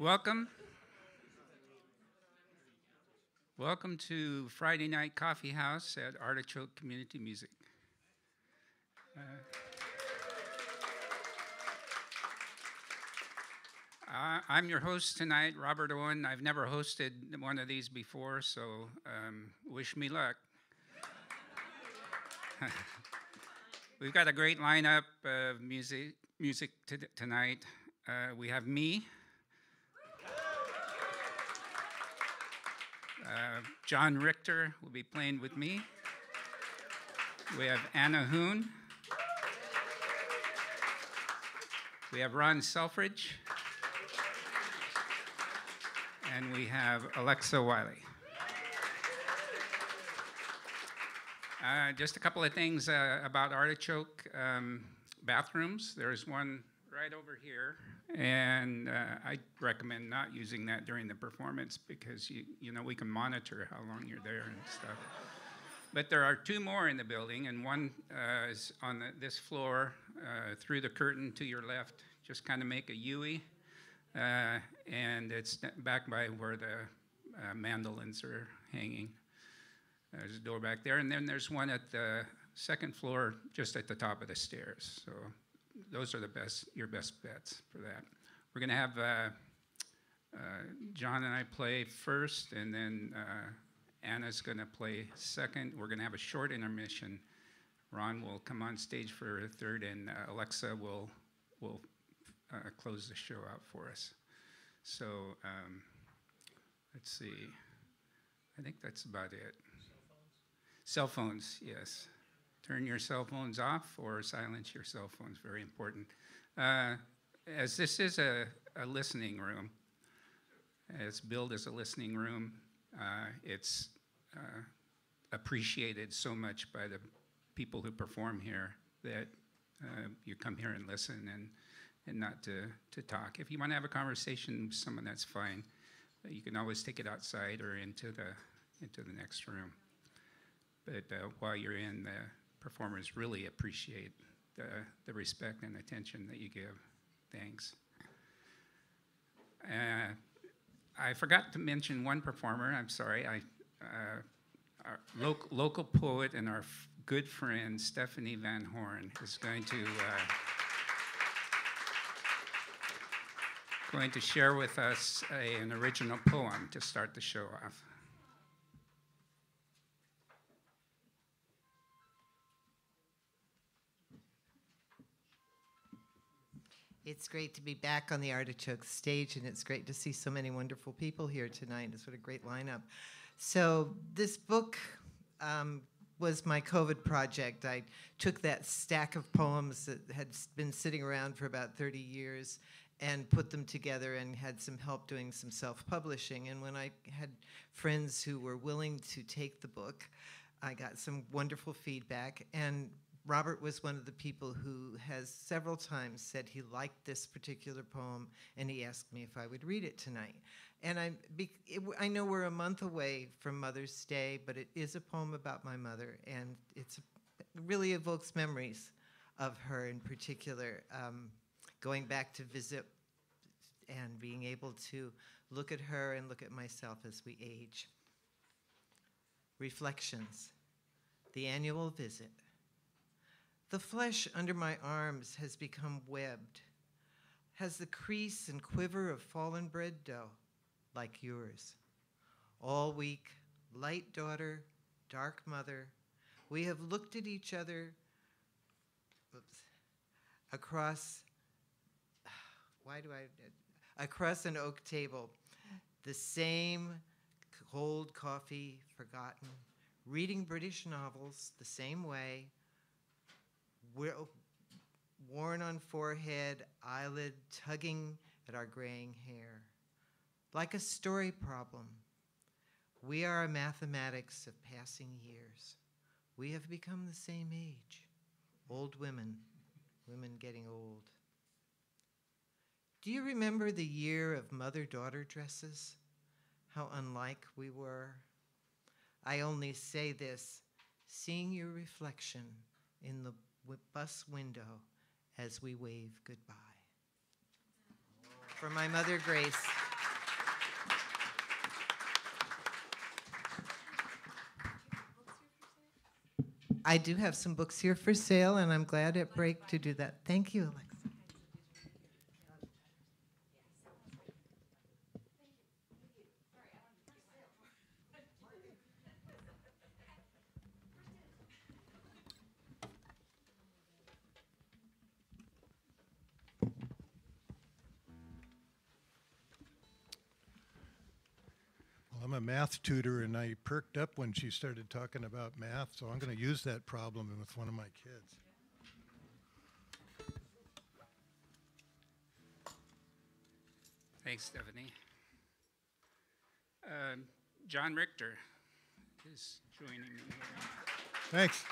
Welcome. Welcome to Friday Night Coffeehouse at Artichoke Community Music. I'm your host tonight, Robert Owen. I've never hosted one of these before, so wish me luck. We've got a great lineup of music tonight. We have me, John Richter will be playing with me. We have Hoone. We have Ron Selfridge. And we have Alexa Wiley. Just a couple of things about Artichoke bathrooms. There's one right over here, and I recommend not using that during the performance because you know we can monitor how long you're there and stuff. But there are two more in the building, and one is on this floor through the curtain to your left. Just kind of make a U-ey. And it's back by where the mandolins are hanging. There's a door back there, and then there's one at the second floor, just at the top of the stairs. So those are your best bets for that. We're going to have John and I play first, and then Anna's going to play second. We're going to have a short intermission. Ron will come on stage for a third, and Alexa will close the show out for us. So let's see. I think that's about it. Cell phones, yes. Turn your cell phones off or silence your cell phones, very important. As this is a listening room, it's billed as a listening room, it's appreciated so much by the people who perform here that you come here and listen and not to talk. If you want to have a conversation with someone, that's fine. But you can always take it outside or into the next room. But while you're in, the performers really appreciate the respect and attention that you give. Thanks. I forgot to mention one performer. I'm sorry. Our local poet and our good friend Stephanie Van Horn is going to share with us an original poem to start the show off. It's great to be back on the Artichoke stage, and it's great to see so many wonderful people here tonight. It's what a great lineup. So this book was my COVID project. I took that stack of poems that had been sitting around for about 30 years and put them together and had some help doing some self-publishing. And when I had friends who were willing to take the book, I got some wonderful feedback. And Robert was one of the people who has several times said he liked this particular poem, and he asked me if I would read it tonight. And I know we're a month away from Mother's Day, but it is a poem about my mother, and it really evokes memories of her in particular. Going back to visit and being able to look at her and look at myself as we age. Reflections, the annual visit. The flesh under my arms has become webbed, has the crease and quiver of fallen bread dough, like yours. All week, light daughter, dark mother, we have looked at each other across an oak table, the same cold coffee forgotten, reading British novels the same way, worn on forehead, eyelid tugging at our graying hair. Like a story problem, we are a mathematics of passing years. We have become the same age, old women getting old. Do you remember the year of mother-daughter dresses? How unlike we were. I only say this, seeing your reflection in the bus window as we wave goodbye. For my mother, Grace. I do have some books here for sale, and I'm glad at break to do that. Thank you, Alexa. I'm a math tutor, and I perked up when she started talking about math, so I'm going to use that problem with one of my kids. Thanks, Stephanie. John Richter is joining me here. Thanks.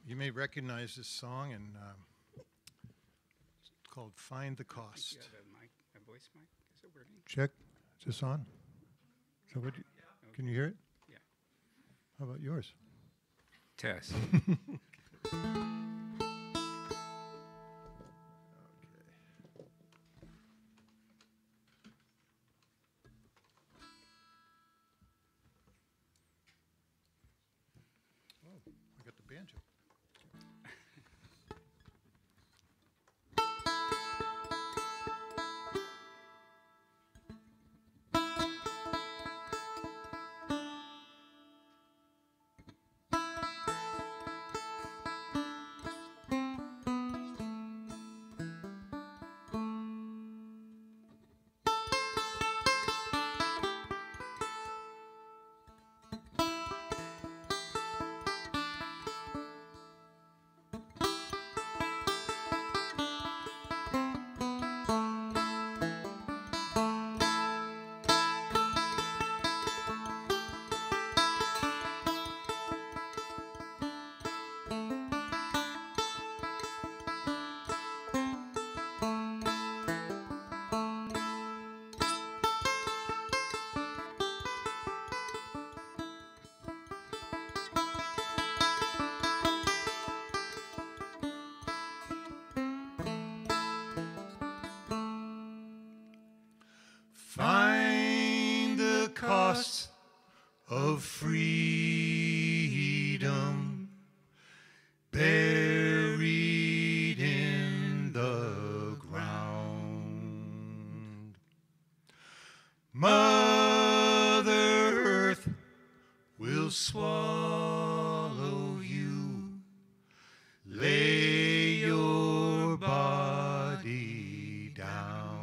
You may recognize this song, and it's called Find the Cost. You have a voice mic? Is it working? Check. Is this on? So what? Can you hear it? Yeah. How about yours? Test. I got the banjo. Find the cost of freedom buried in the ground. Mother Earth will swallow you. Lay your body down.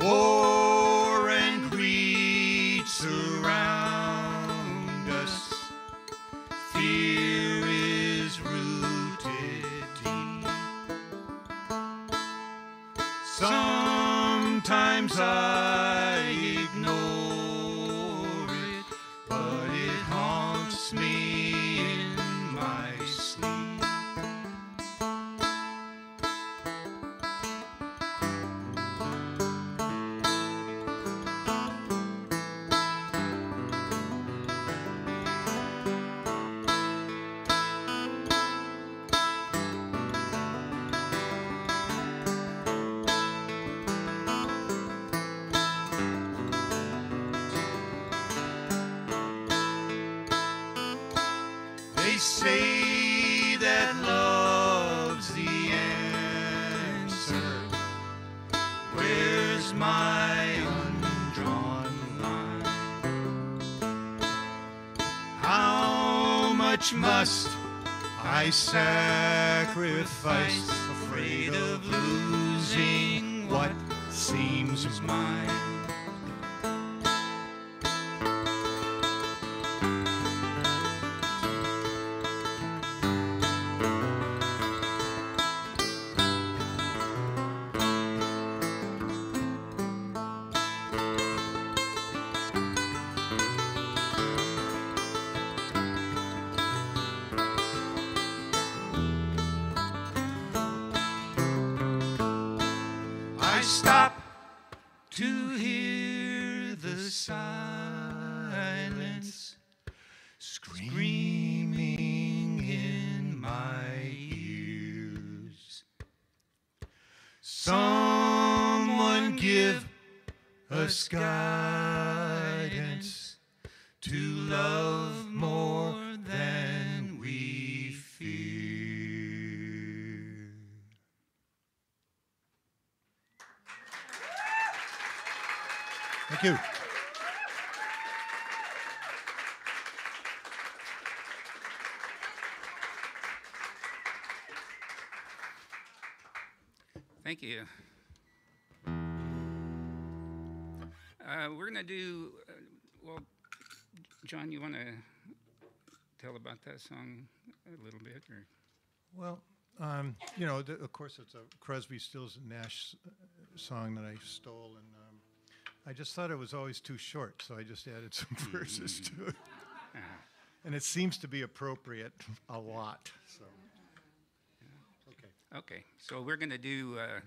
War and greed surround us. Fear is rooted deep. Sometimes I ignore it, but it haunts me in my sleep. They say that love's the answer. Where's my undrawn line? How much must I sacrifice, afraid of losing what seems mine? to hear the silence screaming in my ears. Someone give us guidance to love more than we fear. Thank you. Thank you. We're going to do, well, John, you want to tell about that song a little bit? Or? Well, of course, it's a Crosby, Stills, and Nash song that I stole, and I just thought it was always too short, so I just added some verses to it. And it seems to be appropriate a lot. So, okay. Okay, so we're going to do a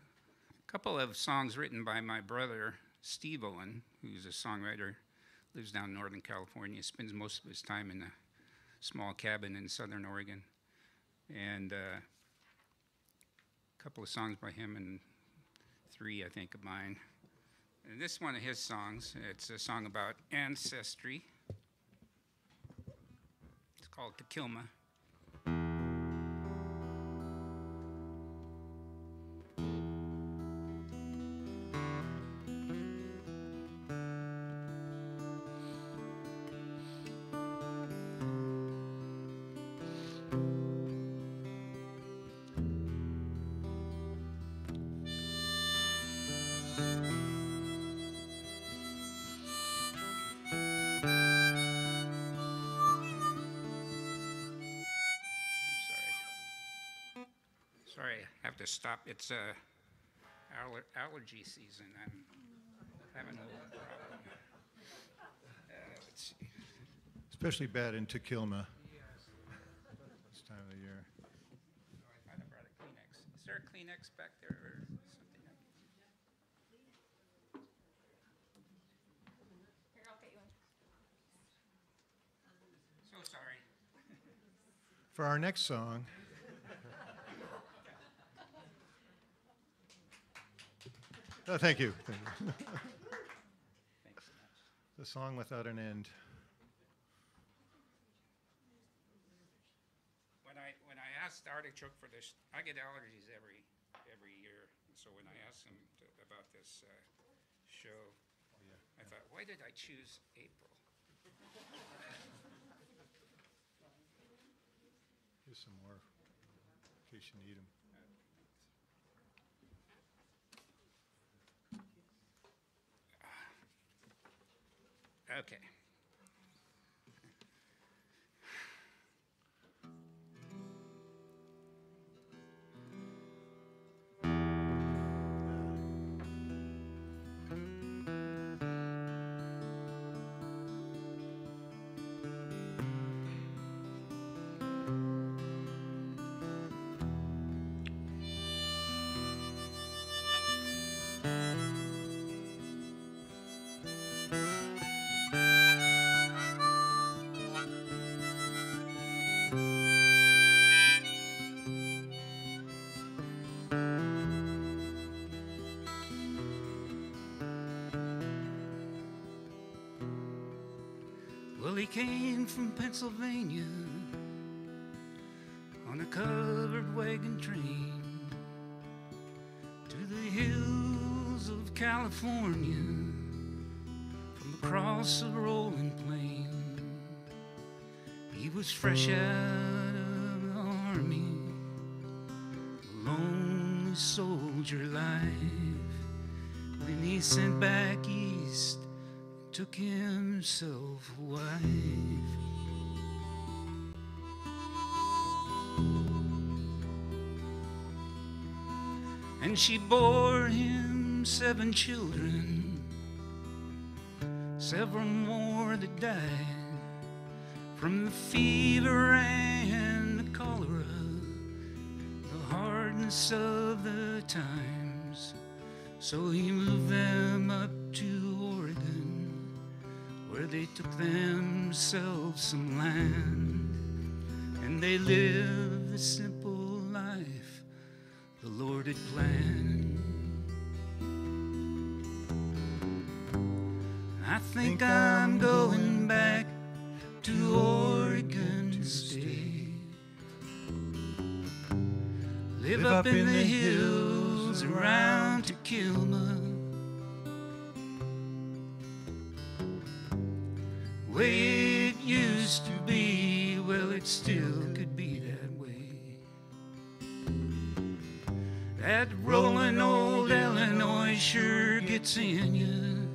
couple of songs written by my brother, Steve Owen, who's a songwriter, lives down in Northern California, spends most of his time in a small cabin in Southern Oregon. And a couple of songs by him and 3, I think, of mine. And this is one of his songs. It's a song about ancestry. It's called Tequilma. Sorry, I have to stop. It's allergy season. I'm having a little problem. Let's see. Especially bad in Tequilma. This time of the year. Oh, I thought I brought a Kleenex. Is there a Kleenex back there or something? Here, I'll get you one. So sorry. For our next song, oh, thank you. Thank you. Thanks so much. The Song Without an End. When I asked Artichoke for this, I get allergies every year. So when I asked him about this show, I thought, why did I choose April? Here's some more, in case you need them. Okay. Well, he came from Pennsylvania on a covered wagon train to the hills of California from across the rolling plain. He was fresh out of the army, a lonely soldier life, when he sent back east, took himself a wife. And she bore him 7 children, several more that died from the fever and the cholera, the hardness of the times, So he moved them up to Oregon, where they took themselves some land, and they lived the simple life the Lord had planned. I think I'm going back to Oregon to stay. Live up in the hills around Takilma, way it used to be. Well, it still could be that way. That rolling old Illinois sure gets in you.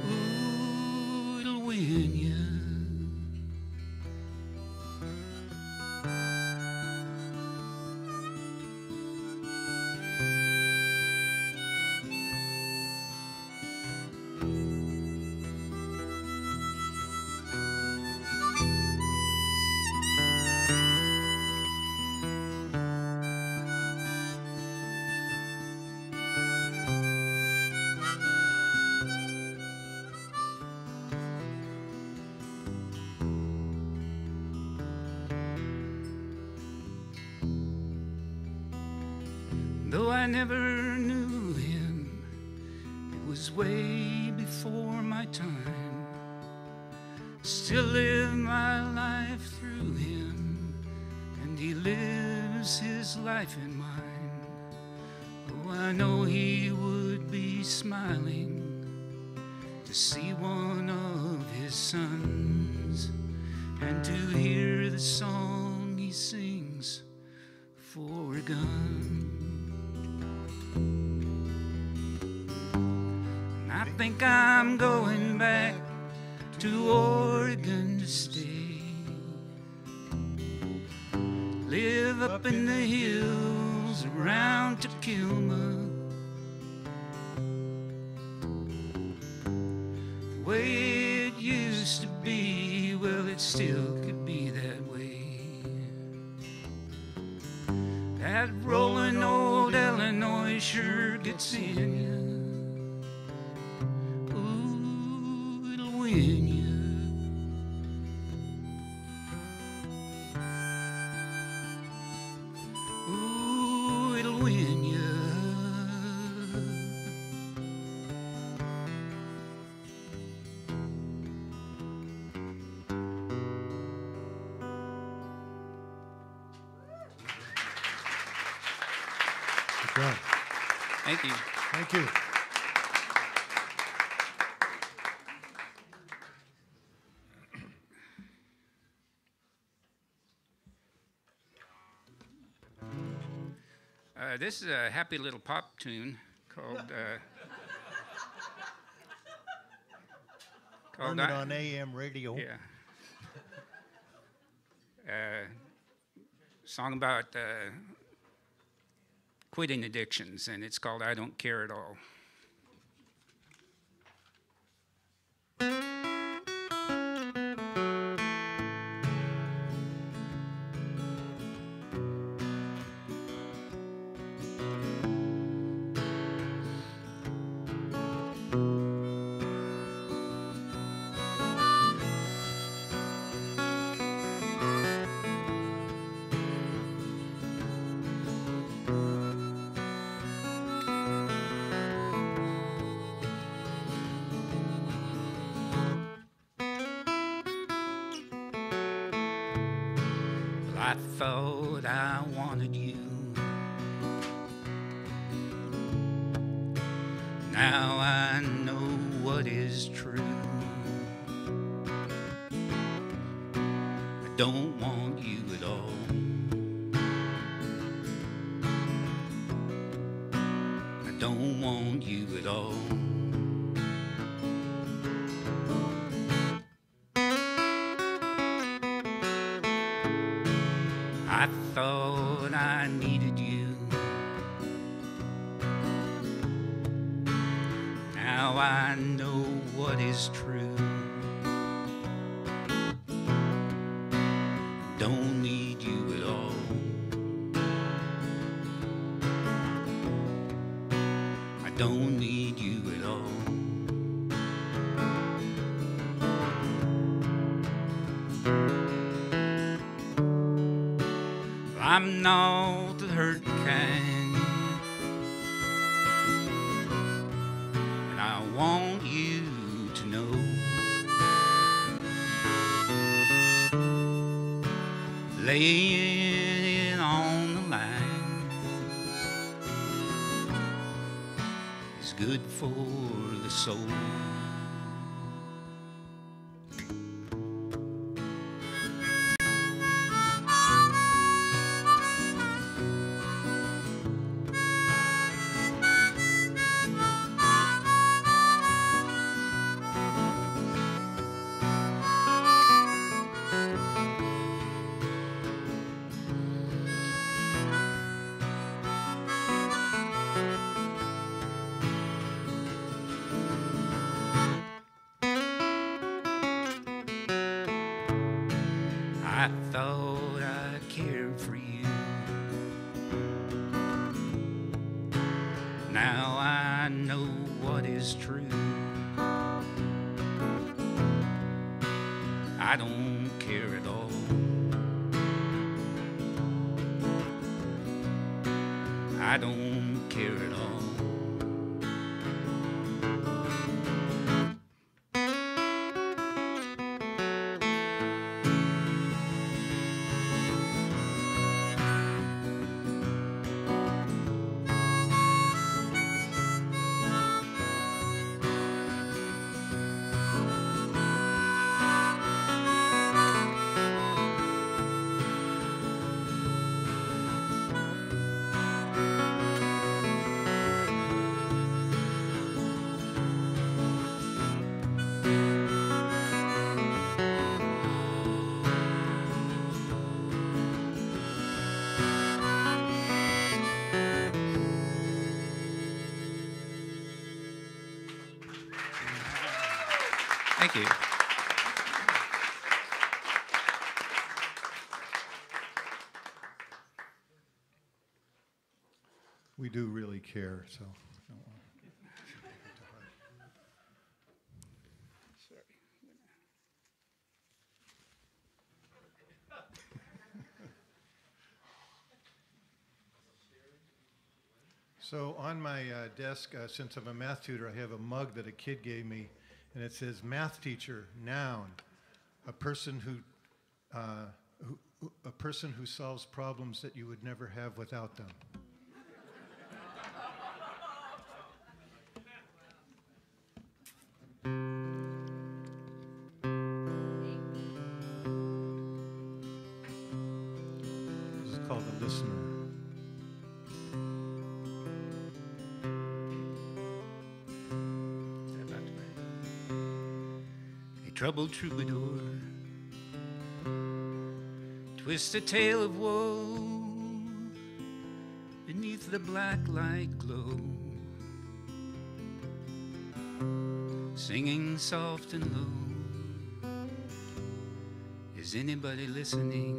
Ooh, it'll win you. Though I never knew him, it was way before my time. Still live my life through him, and he lives his life in mine. Oh, I know he would be smiling to see one of his sons, and to hear the song he sings for a gun. I think I'm going back to Oregon to stay. Live up in the hills around Takilma, the way it used to be. Well, it still could be that way. That rolling old Illinois sure gets in you. In you. Ooh, it'll win you. Good job. Thank you. Thank you. This is a happy little pop tune called Heard it on AM radio. Yeah. Song about quitting addictions, and it's called I Don't Care at All. I thought I wanted you. Now I know what is true. I don't want you at all. I don't want you at all. I thought I needed you. Now I know what is true. Don't need you at all. don't need you at all. I'm not the hurt kind, and I want you to know. Laying on the line is good for the soul. I thought I cared for you. Now I know what is true. I don't care at all. I don't care at all. Thank you. We do really care, so. So on my desk, since I'm a math tutor, I have a mug that a kid gave me, and it says, "Math teacher, noun, a person who solves problems that you would never have without them." This is called The Listener. Troubled troubadour, twist a tale of woe beneath the black light glow, singing soft and low. Is anybody listening?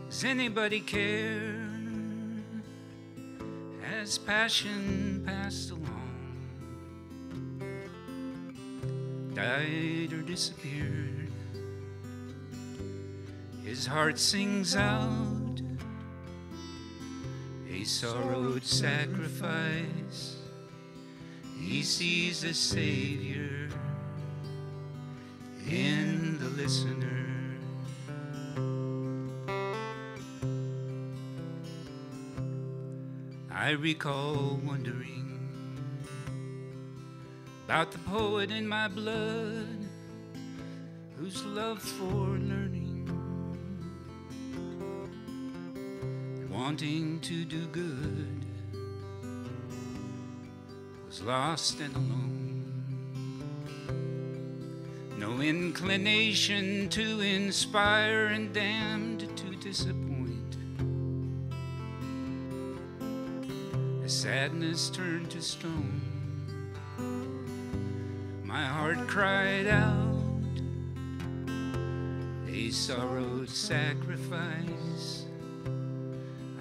Does anybody care? Has passion passed along? Died or disappeared? His heart sings out a sorrowed sacrifice. He sees a Savior in the listener. I recall wondering about the poet in my blood, whose love for learning, wanting to do good, was lost and alone. No inclination to inspire and damned to disappoint. As sadness turned to stone, my heart cried out a sorrowed sacrifice.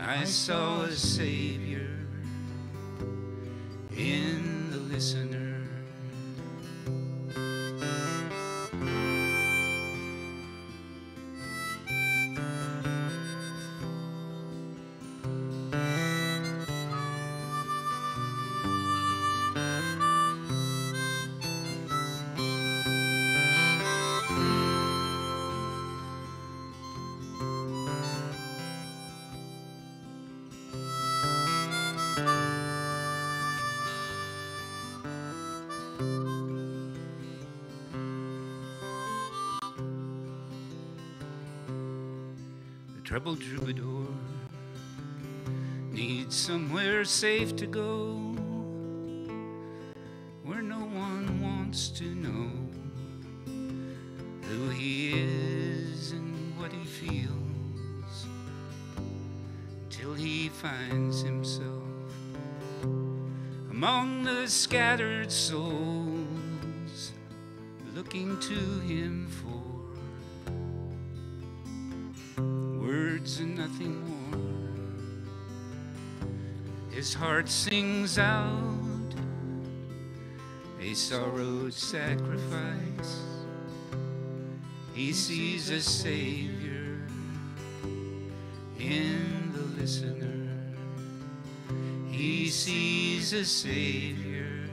I saw a Savior listener. Troubled troubadour needs somewhere safe to go, where no one wants to know who he is and what he feels, till he finds himself among the scattered souls, looking to him for words and nothing more. His heart sings out a sorrowed sacrifice. He sees a Savior in the listener. He sees a Savior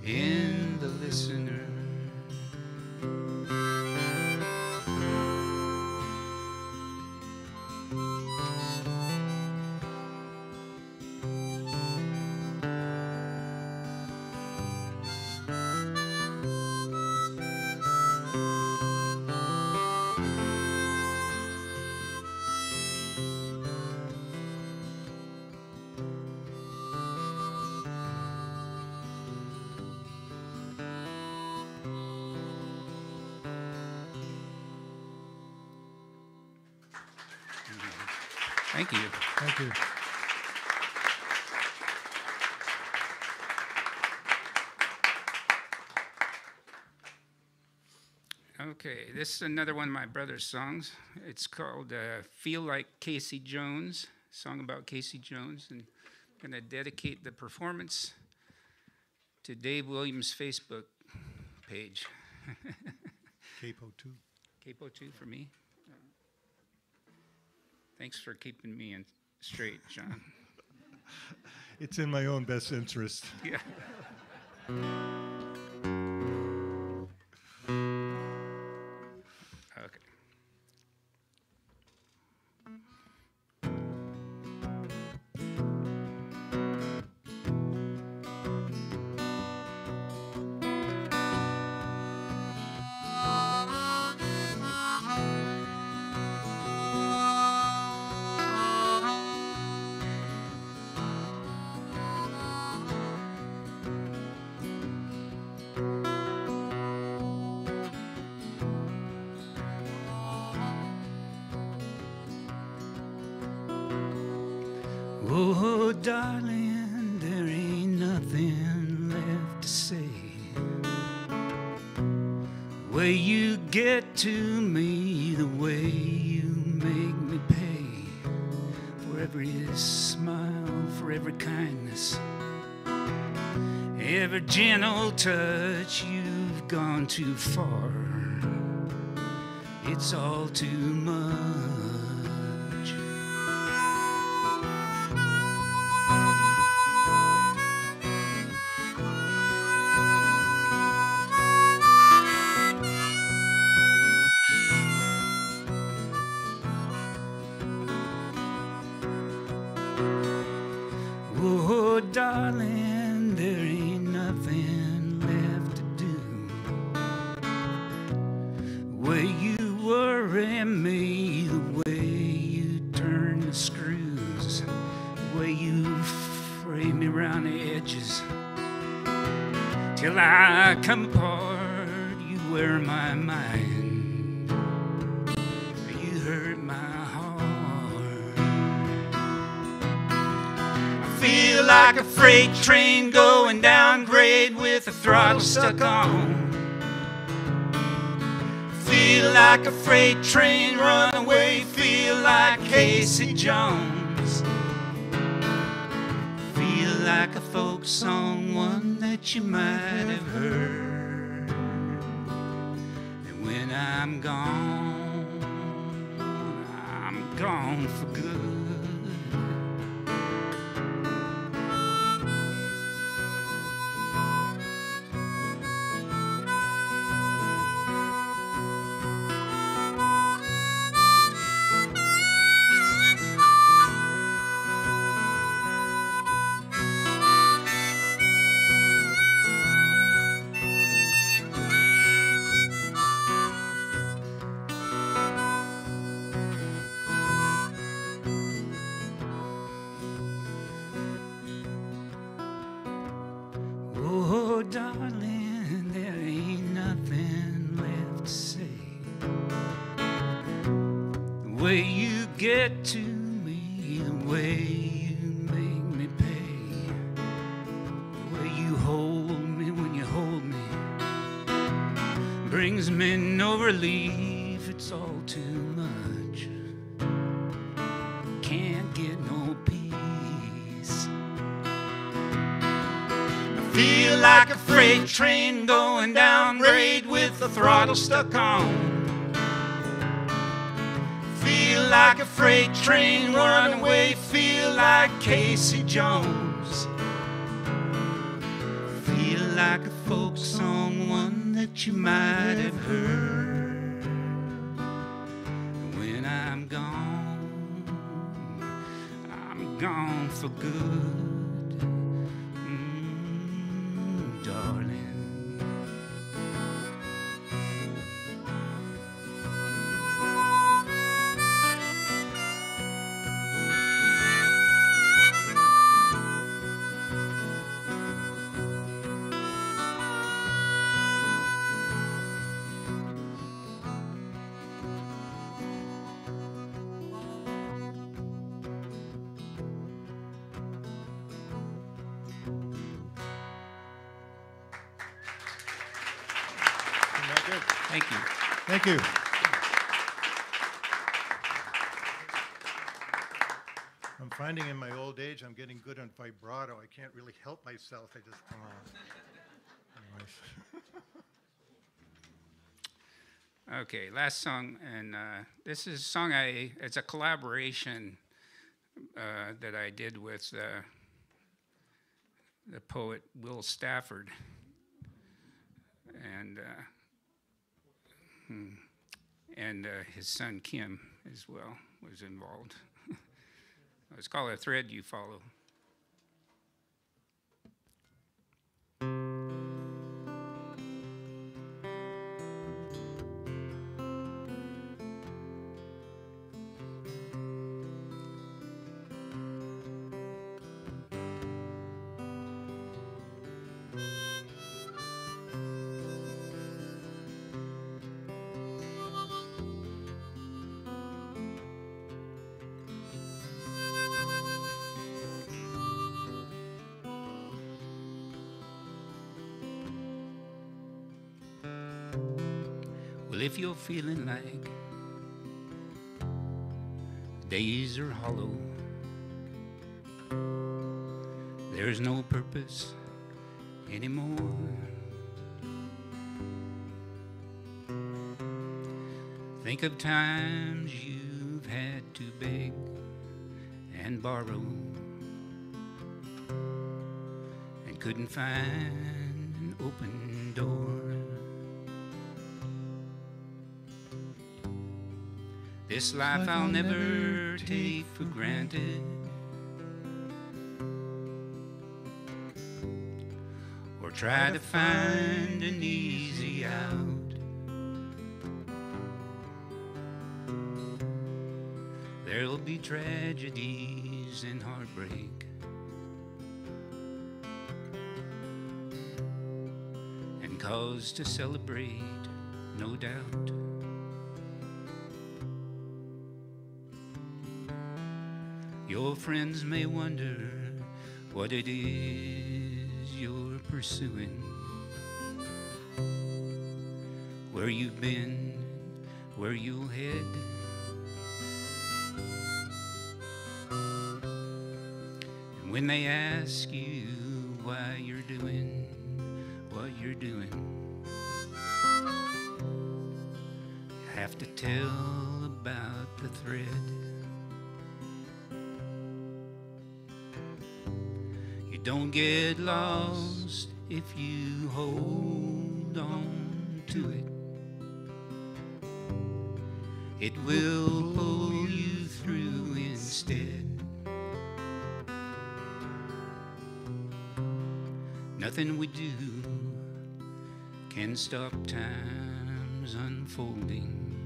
in the listener. Thank you. Thank you. Okay, this is another one of my brother's songs. It's called Feel Like Casey Jones, a song about Casey Jones, and I'm going to dedicate the performance to Dave Williams' Facebook page. Capo 2. Capo 2 for me. Thanks for keeping me in straight, John. It's in my own best interest. Yeah. Okay. Oh, darling, there ain't nothing left to say. The way you get to me, the way you make me pay for every smile, for every kindness, every gentle touch. You've gone too far. It's all too much. Oh, darling, there ain't nothing left to do. The way you worry me, the way you turn the screws, the way you fray me round the edges, till I come apart. You wear my mind, you hurt my heart. Feel like a freight train going down grade with the throttle stuck on. Feel like a freight train runaway. Feel like Casey Jones. Feel like a folk song, one that you might have heard. And when I'm gone for good. Oh, darling, there ain't nothing left to say. The way you get to me, the way you make me pay, the way you hold me when you hold me, brings me no relief. It's all too much. Can't get no peace. Feel like a freight train going down grade with the throttle stuck on. Feel like a freight train running away. Feel like Casey Jones. Feel like a folk song, one that you might have heard. When I'm gone for good. Thank you. Thank you. I'm finding in my old age I'm getting good on vibrato. I can't really help myself. I just come on. Anyways. Okay, last song, and this is a song it's a collaboration that I did with the poet Will Stafford, and his son Kim as well was involved. It's called A Thread You Follow. Well, if you're feeling like days are hollow, there's no purpose anymore, think of times you've had to beg and borrow and couldn't find an open door. This life I'll never take for granted, or try to find an easy out. There'll be tragedies and heartbreak, and cause to celebrate, no doubt. Your friends may wonder what it is you're pursuing, where you've been, where you'll head. And when they ask you why you're doing what you're doing, you have to tell about the thread. You don't get lost if you hold on to it. It will pull you through instead. Nothing we do can stop time's unfolding.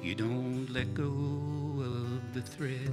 You don't let go of the thread.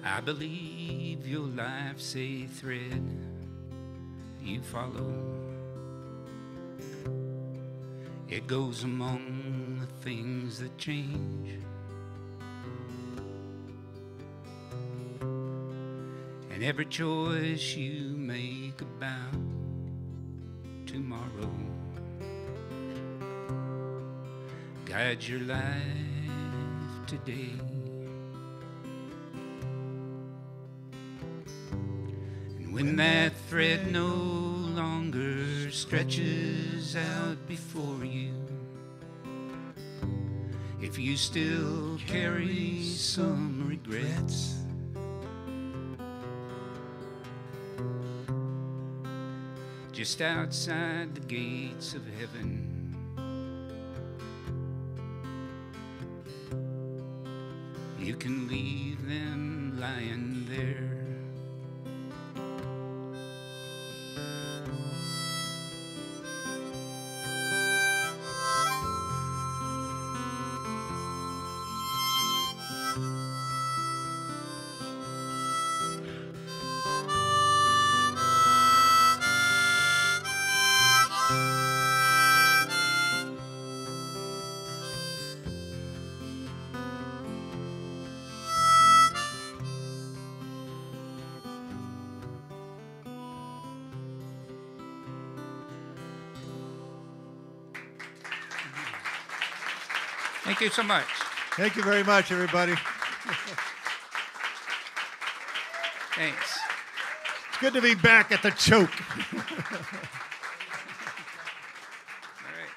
I believe your life's a thread you follow. It goes among the things that change. And every choice you make about tomorrow guides your life today. When that thread no longer stretches out before you, if you still carry some regrets, just outside the gates of heaven, you can leave them lying there. Thank you so much. Thank you very much, everybody. Thanks. It's good to be back at the choke. All right.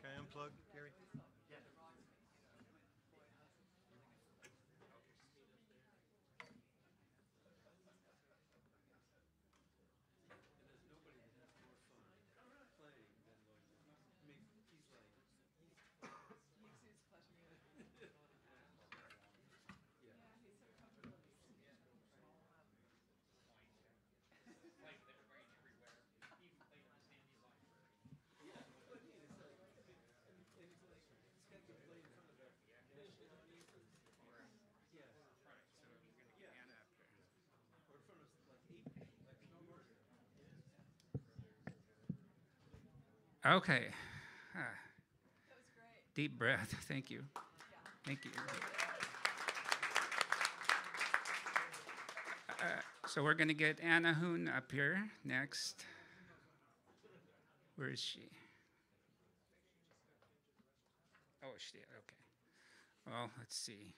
Can I unplug, Gary? Okay. Deep breath. Thank you. Thank you. So we're going to get Anna Hoone up here next. Where is she? Oh, she. Okay. Well, let's see.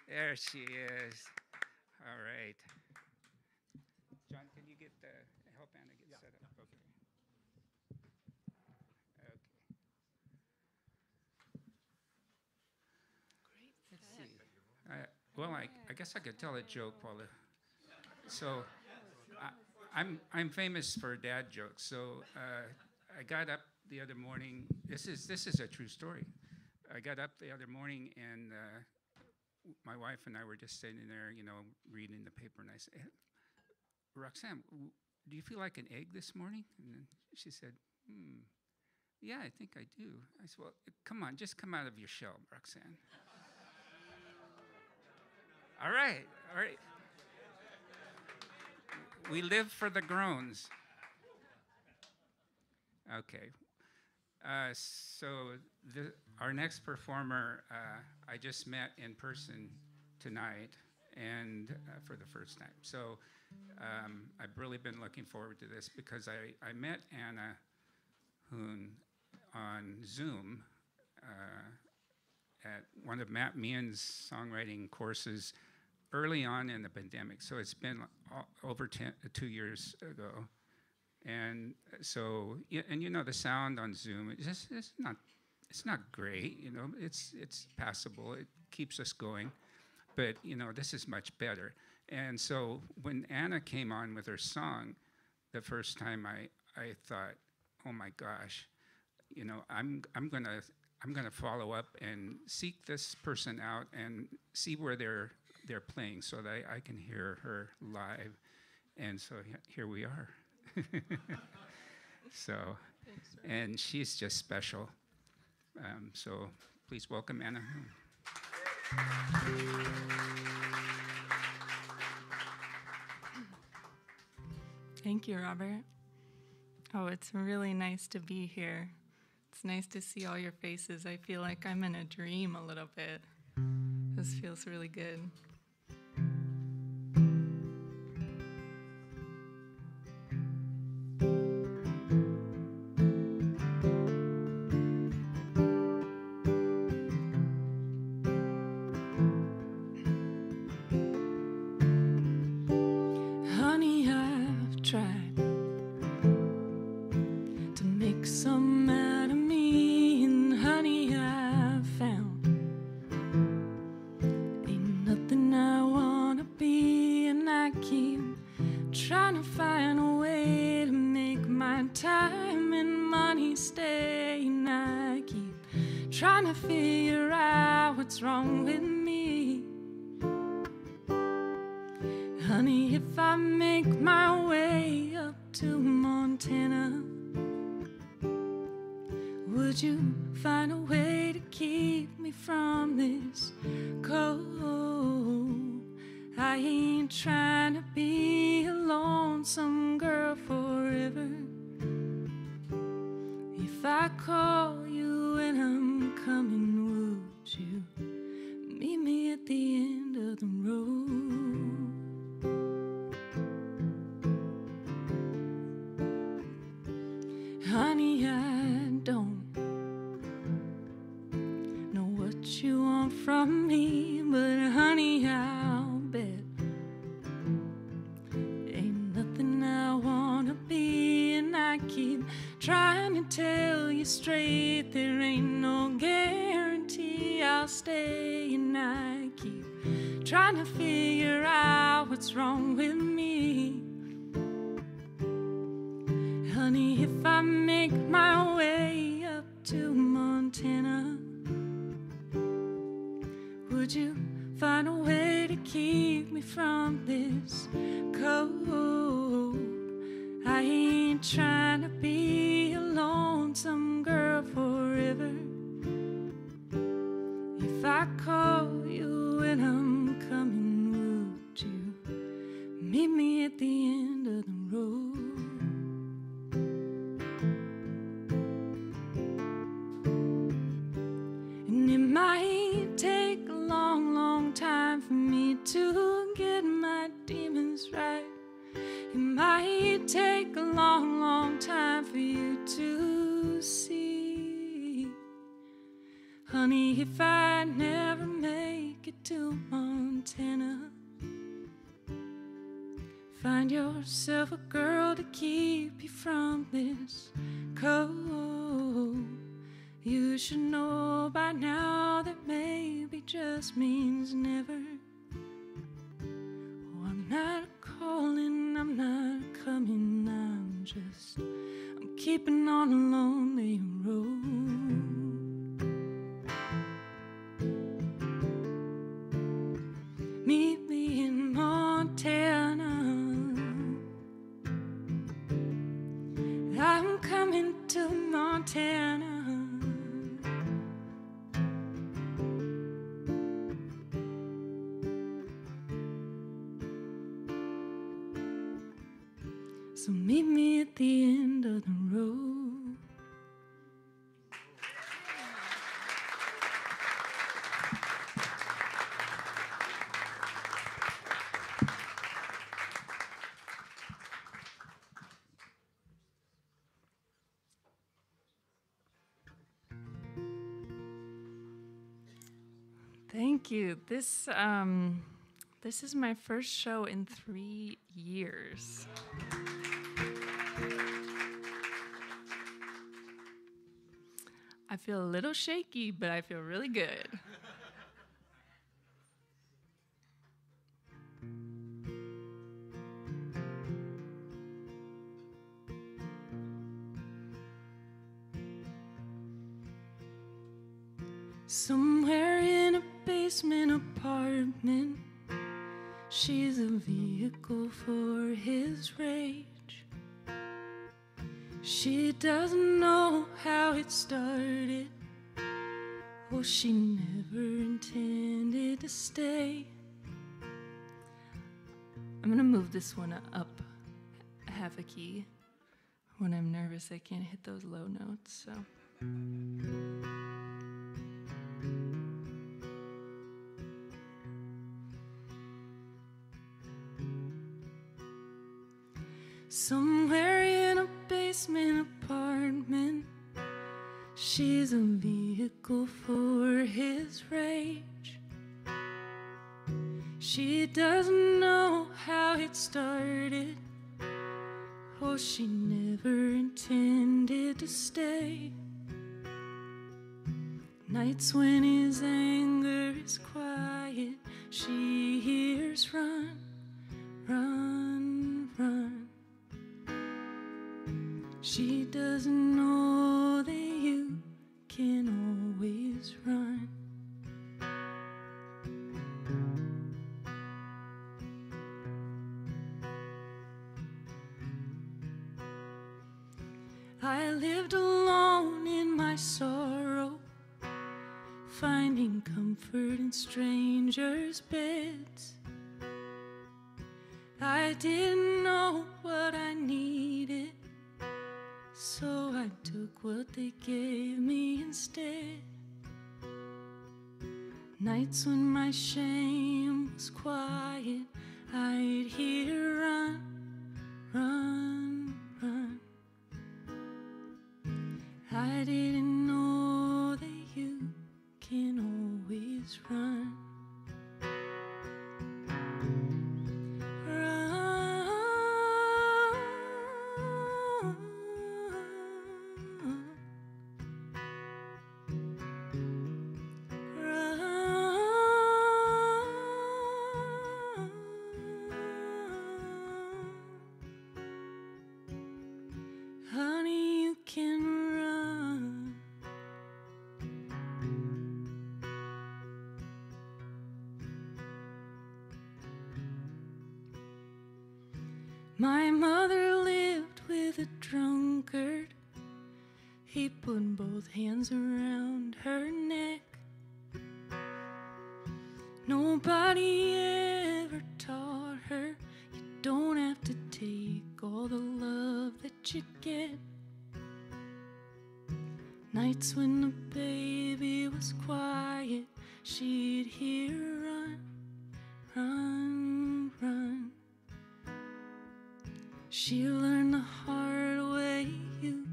There she is. All right. John, can you get the help Anna get set up. Okay. Okay. Great. Let's see. Well, I guess I could tell a joke while so I'm famous for dad jokes. So I got up the other morning. This is a true story. I got up the other morning and my wife and I were just sitting there, reading the paper, and I said, hey, Roxanne, do you feel like an egg this morning? And then she said, yeah, I think I do. I said, well, come on, just come out of your shell, Roxanne. All right. We live for the groans. Okay. So our next performer, I just met in person tonight, and for the first time. So I've really been looking forward to this because I met Anna Hoone on Zoom at one of Matt Meehan's songwriting courses early on in the pandemic. So it's been over 2 years ago. And so, and the sound on Zoom, it's not great, it's passable, it keeps us going, but this is much better. And so when Anna came on with her song, the first time I thought, oh my gosh, I'm gonna follow up and seek this person out and see where they're playing so that I can hear her live. And so here we are. So, and she's just special. So please welcome Anna. Thank you, Robert. Oh, it's really nice to be here. It's nice to see all your faces. I feel like I'm in a dream a little bit. This feels really good. Find Find yourself a girl to keep you from this cold. You should know by now that maybe just means never. Oh, I'm not calling, I'm not coming, I'm keeping on a lonely road. Meet me in Montana. I'm coming to Montana. So meet me at the end of the road. Thank you. This is my first show in 3 years. I feel a little shaky, but I feel really good. Somewhere in a basement apartment, she's a vehicle for his rage. She doesn't know how it started. Oh, she never intended to stay. I'm gonna move this one up half a key. When I'm nervous, I can't hit those low notes, so. Somewhere in a basement apartment, she's a vehicle for his rage. She doesn't know how it started. Oh, she never intended to stay. Nights when his anger is quiet, she hears run, run, run. She doesn't know that you can always run. I lived alone in my sorrow, finding comfort in strangers' beds. I didn't know what I needed, so I took what they gave me instead. Nights when my shame was quiet, I'd hear run, run, run. I didn't know that you can always run. Honey, you can run. My mother lived with a drunkard. He put both hands around her neck. Nobody ever taught her you don't have to take all the love that you get. Nights when the baby was quiet, she'd hear run, run, run. She learned the hard way, you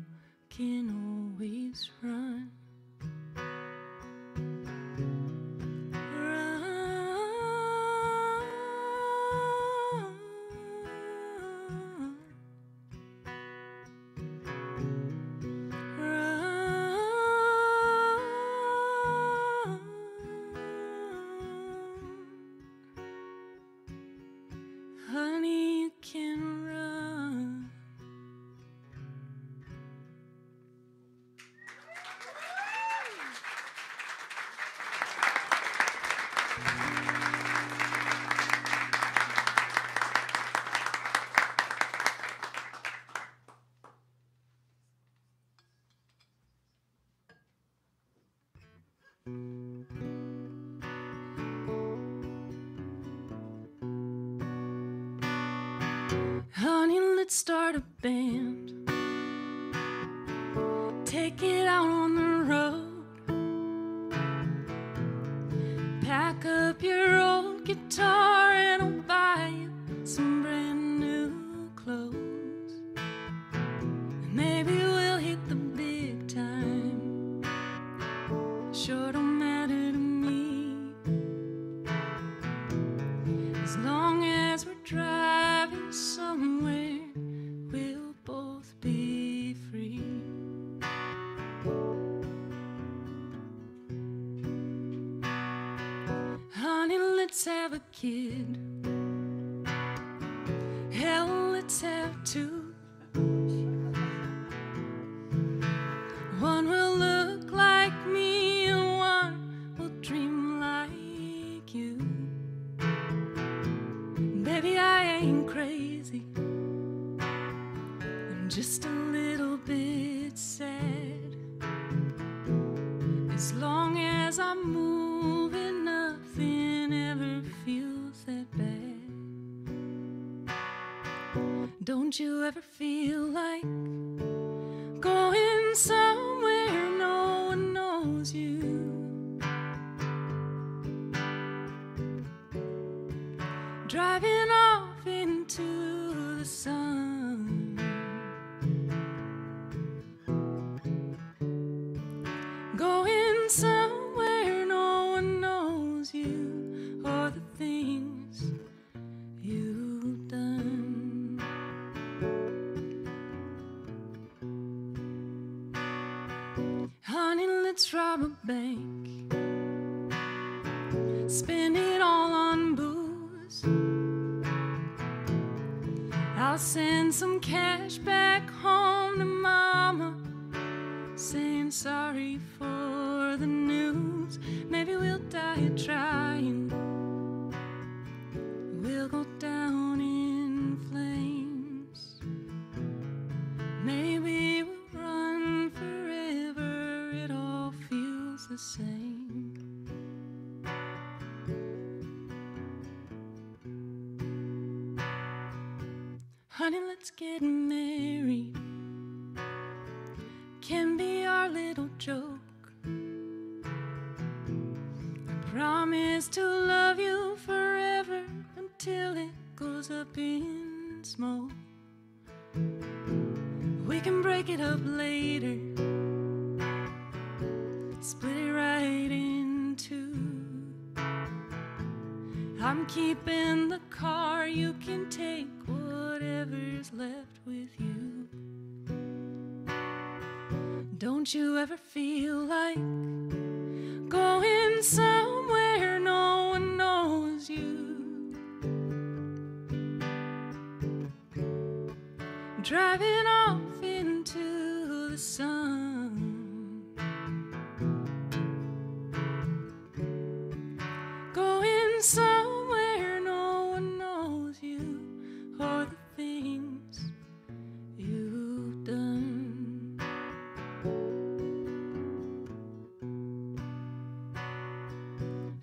can always run. Run, Honey, let's start a band. Take it out on the road. Pack up your old guitar and I'll buy you some brand new clothes. Maybe we'll hit the big time. Sure don't matter to me, as long as we're driving somewhere, we'll both be free. Honey, let's have a kid. Hell, let's have two. One will look like me and one will dream like you. Baby, I ain't crazy, I'm just a little bit sad. As long as I'm moving, nothing ever feels that bad. Don't you ever feel like going somewhere no one knows you? Driving off into the sun, going somewhere no one knows you or the things you've done. Honey, let's rob a bank, spend it all on booze. I'll send some cash back home to mama, saying sorry for the news. Maybe we'll die trying, we'll go down in flames. Maybe we'll run forever, it all feels the same. Honey, let's get married, can be our little joke. I promise to love you forever until it goes up in smoke. We can break it up later, split it right in two. I'm keeping the car, you can take whatever's left with you. Don't you ever feel like going somewhere no one knows you? Driving off into the sun, going somewhere no one knows you or the things you've done.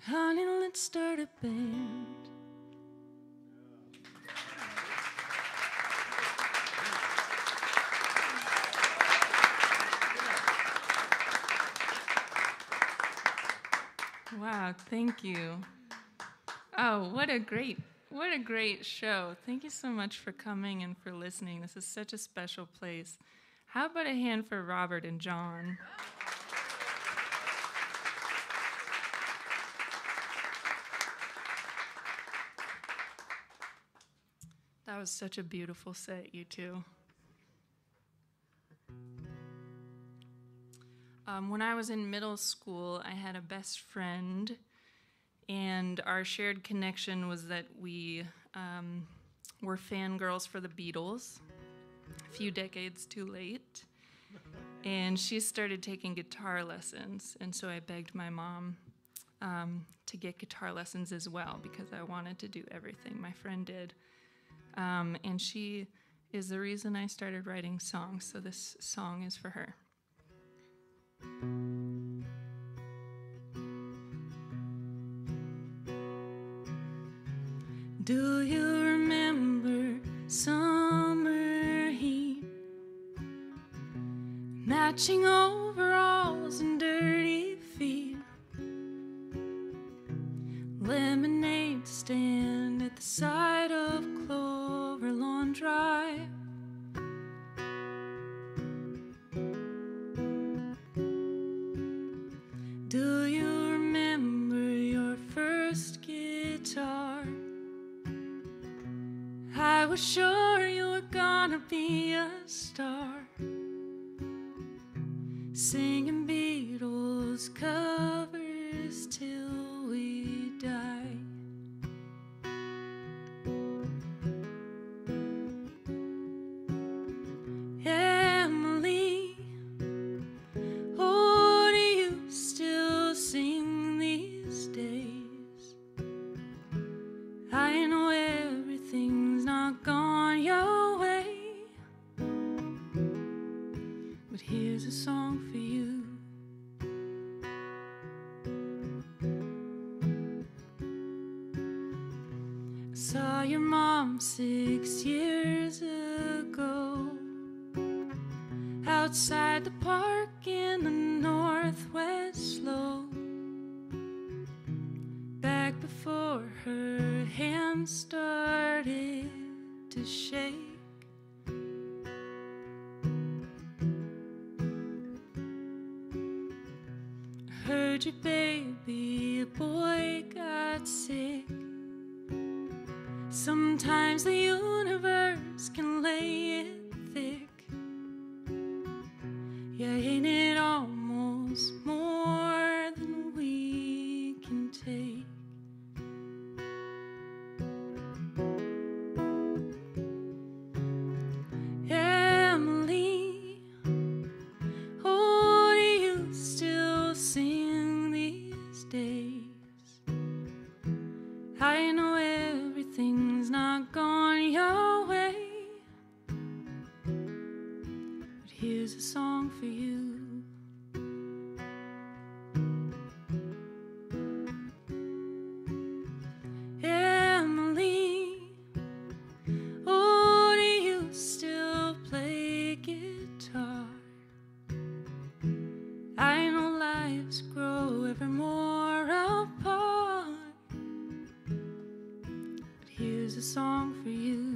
Honey, let's start a band. Wow, thank you. Oh, what a great show. Thank you so much for coming and for listening. This is such a special place. How about a hand for Robert and John? That was such a beautiful set, you two. When I was in middle school, I had a best friend, and our shared connection was that we were fangirls for the Beatles, a few decades too late. And she started taking guitar lessons, and so I begged my mom to get guitar lessons as well because I wanted to do everything my friend did. And she is the reason I started writing songs, so this song is for her. Do you remember summer heat? Matching overalls and dirty feet. Lemonade stand at the side of Clover Lawn Drive. Do you remember your first guitar? I was sure you were gonna be a star, singing Beatles covers till we die. Emily, oh, do you still sing these days? I know everything's not gone your way, but here's a song for you. I saw your mom 6 years ago, outside the park in the Northwest Slope, back before her hands started to shake. I heard your baby, a boy, got sick. Sometimes the universe can lay it thick. Yeah, ain't it almost more than we can take? Emily, oh, do you still sing these days? I know everything's not gone your way, but here's a song for you. Emily, oh, do you still play guitar? I know lives grow ever more apart, but here's a song for you.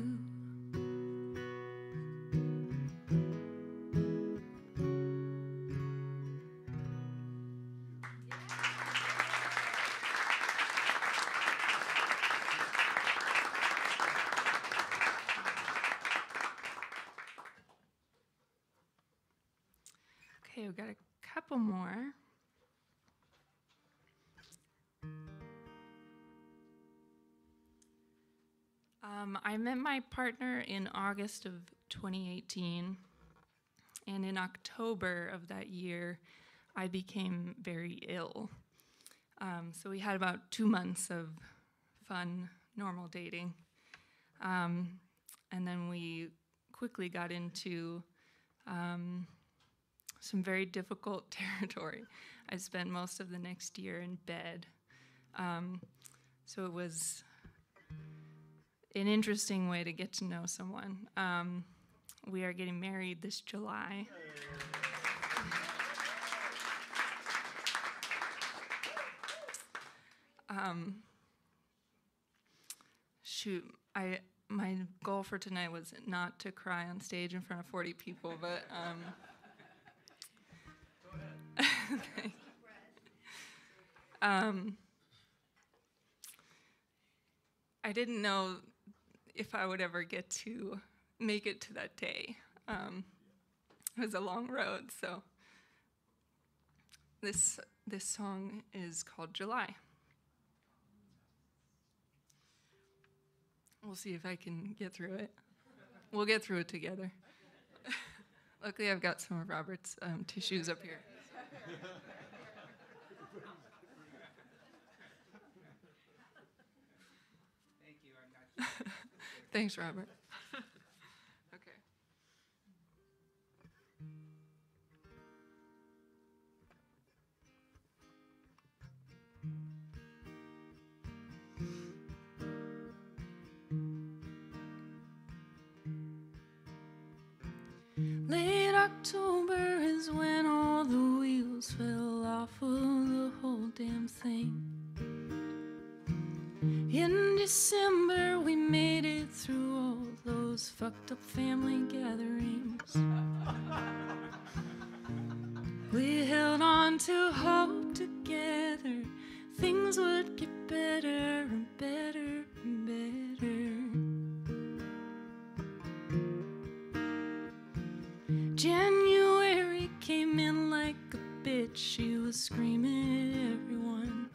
Okay, we've got a couple more. I met my partner in August of 2018, and in October of that year, I became very ill. So we had about 2 months of fun, normal dating. And then we quickly got into some very difficult territory. I spent most of the next year in bed. So it was an interesting way to get to know someone. We are getting married this July. My goal for tonight was not to cry on stage in front of 40 people, but I didn't know if I would ever get to make it to that day. It was a long road, so this song is called July. We'll see if I can get through it. We'll get through it together. Luckily, I've got some of Robert's tissues up here. Thank you. I'm not. Thanks, Robert. Okay. October is when all the wheels fell off of the whole damn thing. In December we made it through all those fucked up family gatherings. We held on to hope together. Things would get better and better and better. January came in like a bitch. She was screaming at everyone.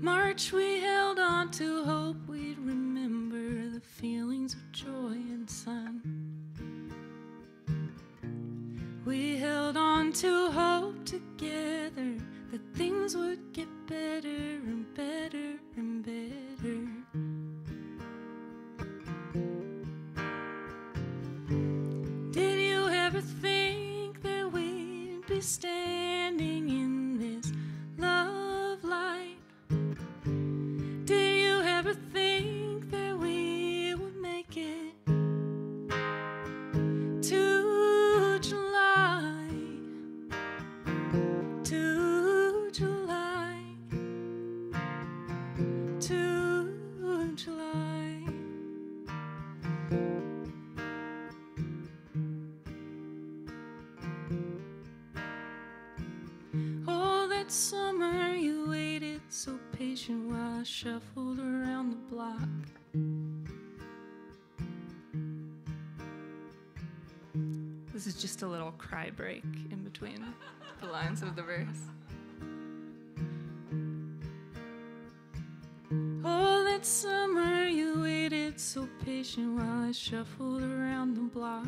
March we held on to hope we'd remember the feelings of joy and sun. We held on to hope together that things would get better and better and better. Did you ever think that we'd be standing in this love light? Did you ever think that we would make it to July? To July, to July. Oh, that summer you waited so patient while I shuffled around the block. This is just a little cry break in between the lines of the verse. Oh, that summer you waited so patient while I shuffled around the block.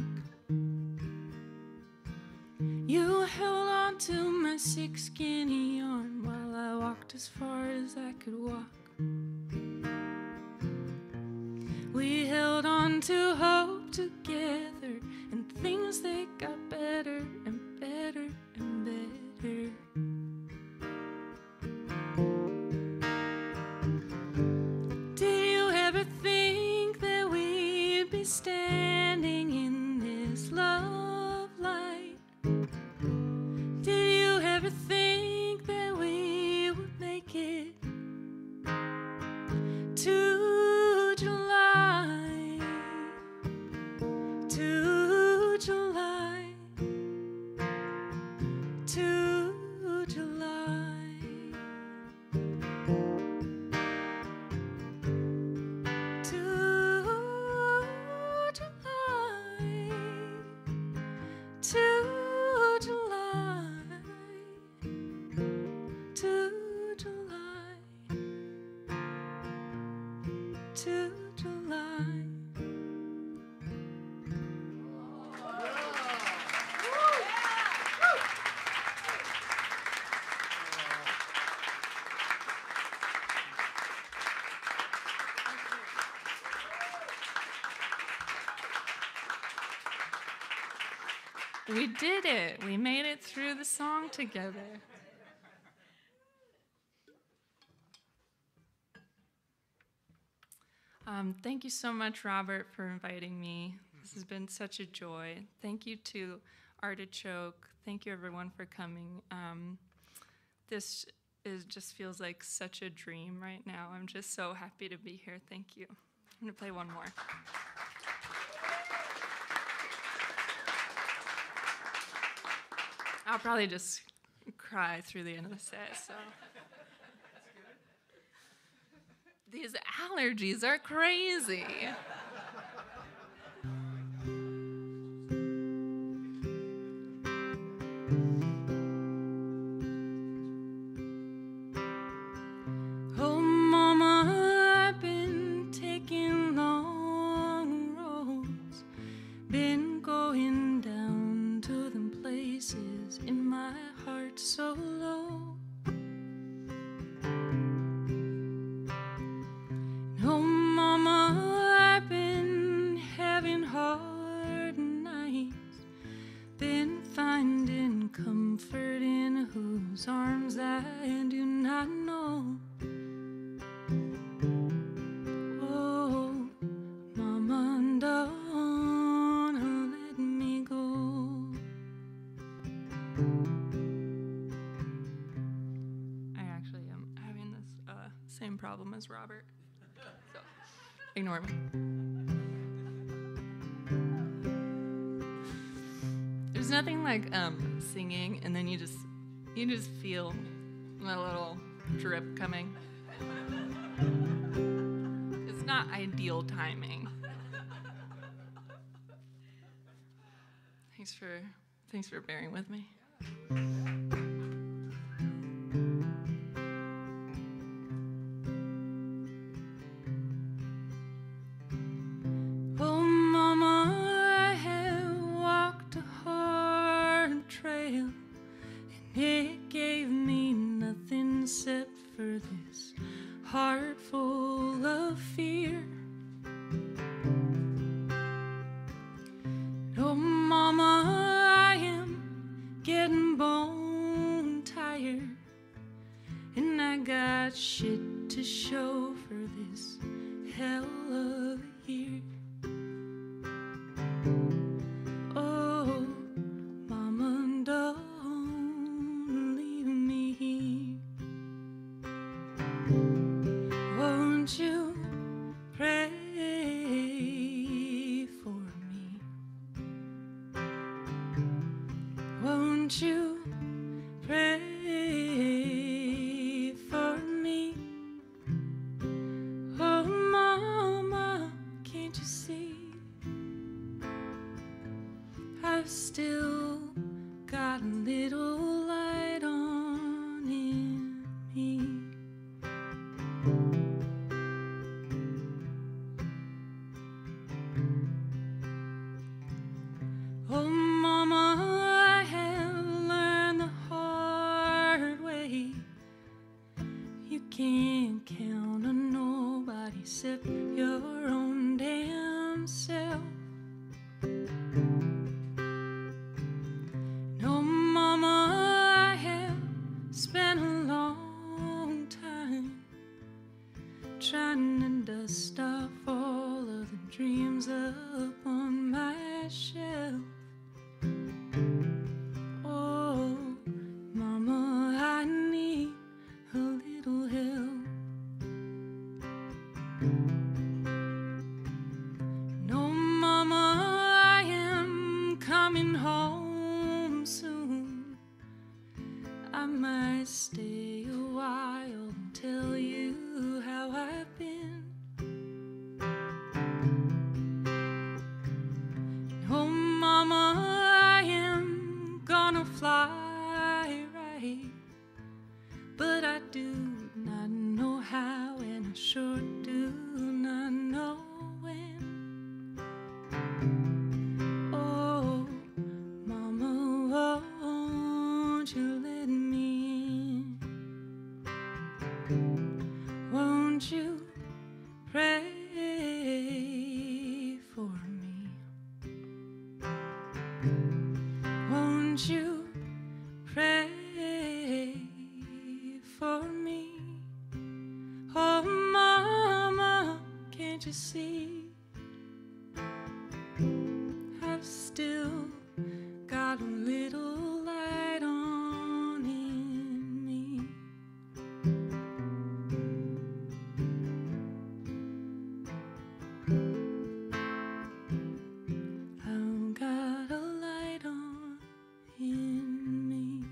You held on to my sick skinny arm while I walked as far as I could walk. We held on to hope together, and things they got better and better and better. Did you ever think that we'd be standing in this love light? Did you ever think that we would make it to July? To July, to July, to July, to July, to July, to July. We did it. We made it through the song together. Thank you so much, Robert, for inviting me. This has been such a joy. Thank you to Artichoke. Thank you, everyone, for coming. This just feels like such a dream right now. I'm just so happy to be here. Thank you. I'm going to play one more. I'll probably just cry through the end of the set, so. These allergies are crazy. Oh, Mama, I've been taking long roads, been going down to them places in my heart so low. Oh, Mama, I've been having hard nights, been finding comfort in whose arms I do not know. Oh, Mama, don't let problem as Robert. So, ignore me. There's nothing like singing and then you just feel a little drip coming. It's not ideal timing. Thanks for bearing with me. Oh, Mama, I have walked a hard trail, and it gave me nothing except for this heart full of fear. Oh, Mama, I am getting bone tired, and I got shit to show for this hell of a year. Oh, Mama, don't leave me here. Won't you pray for me? Won't you pray for me? Oh, Mama, can't you see? I've still got a little light on in me. Oh, Mama, I have learned the hard way. You can't count on nobody except your own damn self. No, Mama, I have spent a long time trying to dust off all of the dreams up on my shelf. Oh, Mama, I need a little help. No, Mama, I am coming home soon. I might stay a while and tell you how I've been. Oh, Mama, I am gonna fly right, but I do not know how, and I sure do not know when. Oh, Mama, won't you let me in? Won't you pray for me? Won't you pray for me? Oh, Mama, can't you see? I've still got a little light on in me. I've got a light on in me.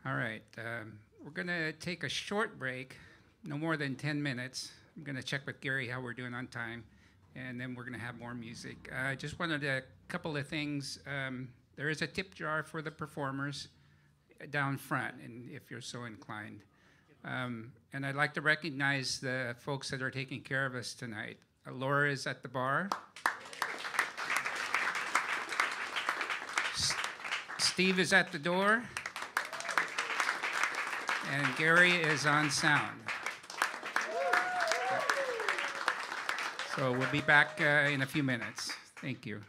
All right, we're going to take a short break, no more than 10 minutes. I'm going to check with Gary how we're doing on time, and then we're going to have more music. I just wanted a couple of things. There is a tip jar for the performers down front, and if you're so inclined. And I'd like to recognize the folks that are taking care of us tonight. Laura is at the bar. Steve is at the door. And Gary is on sound. So we'll be back in a few minutes. Thank you.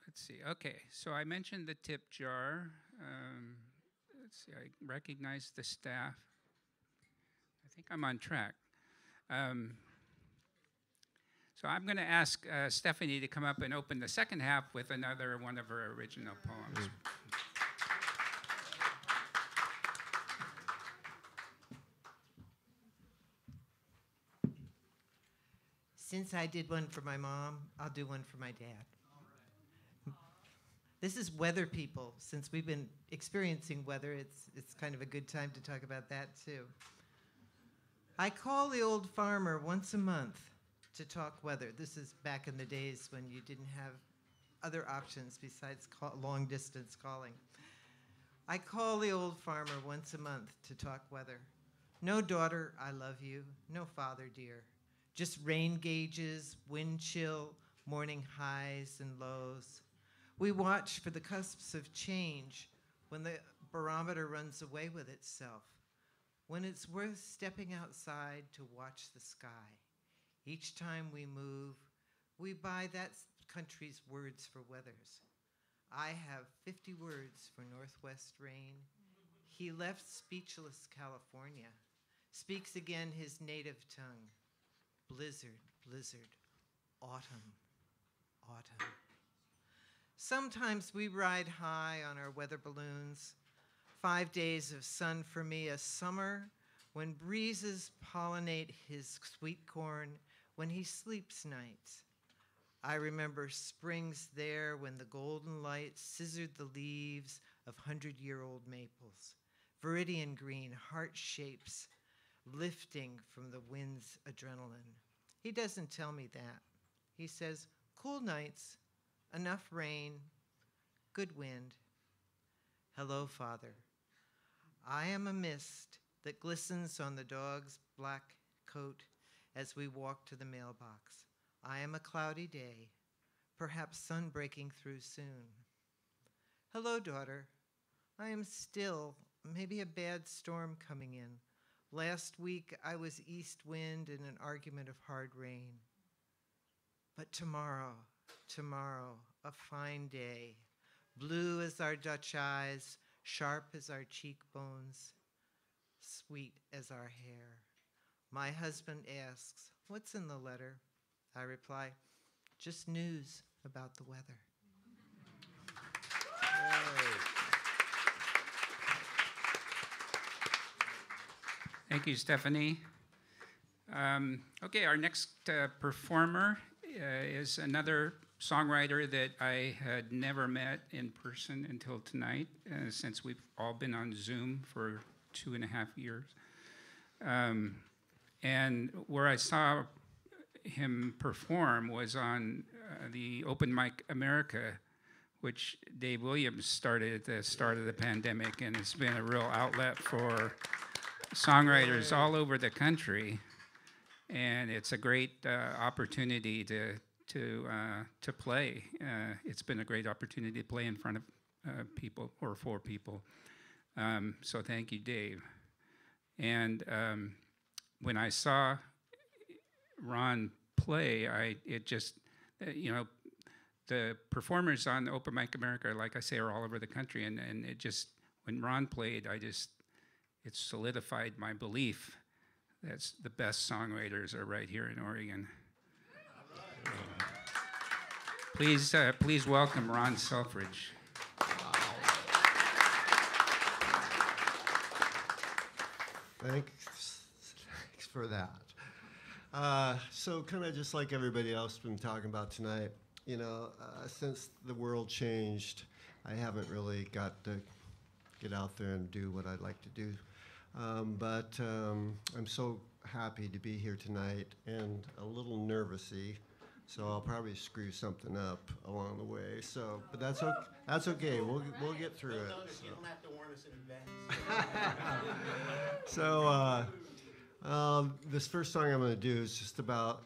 Let's see. Okay, so I mentioned the tip jar. Let's see. I recognize the staff. I think I'm on track. So I'm going to ask Stephanie to come up and open the second half with another one of her original poems. Since I did one for my mom, I'll do one for my dad. This is weather people. Since we've been experiencing weather, it's kind of a good time to talk about that too. I call the old farmer once a month to talk weather. This is back in the days when you didn't have other options besides long distance calling. I call the old farmer once a month to talk weather. No daughter, I love you. No father, dear. Just rain gauges, wind chill, morning highs and lows. We watch for the cusps of change when the barometer runs away with itself, when it's worth stepping outside to watch the sky. Each time we move, we buy that country's words for weathers. I have 50 words for northwest rain. He left speechless California, speaks again his native tongue. Blizzard, blizzard, autumn, autumn. Sometimes we ride high on our weather balloons. 5 days of sun for me, a summer when breezes pollinate his sweet corn, when he sleeps nights. I remember springs there when the golden light scissored the leaves of 100-year-old maples, viridian green heart shapes lifting from the wind's adrenaline. He doesn't tell me that. He says, cool nights, enough rain, good wind. Hello, Father. I am a mist that glistens on the dog's black coat as we walk to the mailbox. I am a cloudy day, perhaps sun breaking through soon. Hello, daughter. I am still, maybe a bad storm coming in. Last week, I was east wind in an argument of hard rain. But tomorrow, a fine day, blue as our Dutch eyes, sharp as our cheekbones, sweet as our hair. My husband asks, what's in the letter? I reply, just news about the weather. Thank you, Stephanie. Okay, our next performer is another songwriter that I had never met in person until tonight, since we've all been on Zoom for 2.5 years. And where I saw him perform was on the Open Mic America, which Dave Williams started at the start of the pandemic, and it's been a real outlet for songwriters all over the country, and it's a great opportunity to play. It's been a great opportunity to play in front of people or for people. So thank you, Dave. And when I saw Ron play, the performers on Open Mic America, like I say, are all over the country, and it just, when Ron played, it solidified my belief that the best songwriters are right here in Oregon. Please welcome Ron Selfridge. Thanks for that. So kind of just like everybody else been talking about tonight, since the world changed, I haven't really got to get out there and do what I'd like to do. But I'm so happy to be here tonight and a little nervous-y, so I'll probably screw something up along the way. So, but that's okay. We'll get through it. You don't have to warn us in advance. So, this first song I'm going to do is just about,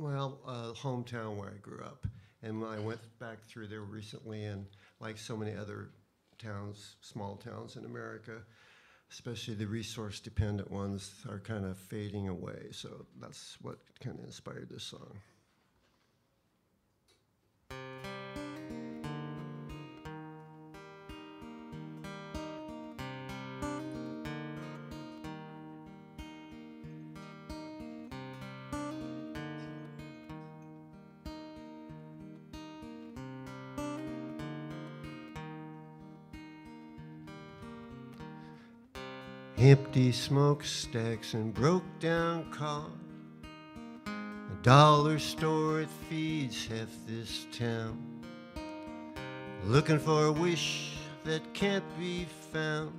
hometown where I grew up. And I went back through there recently, and like so many other towns, small towns in America, especially the resource-dependent ones, are kind of fading away. So that's what kind of inspired this song. Empty smokestacks and broke down cars. A dollar store that feeds half this town. Looking for a wish that can't be found.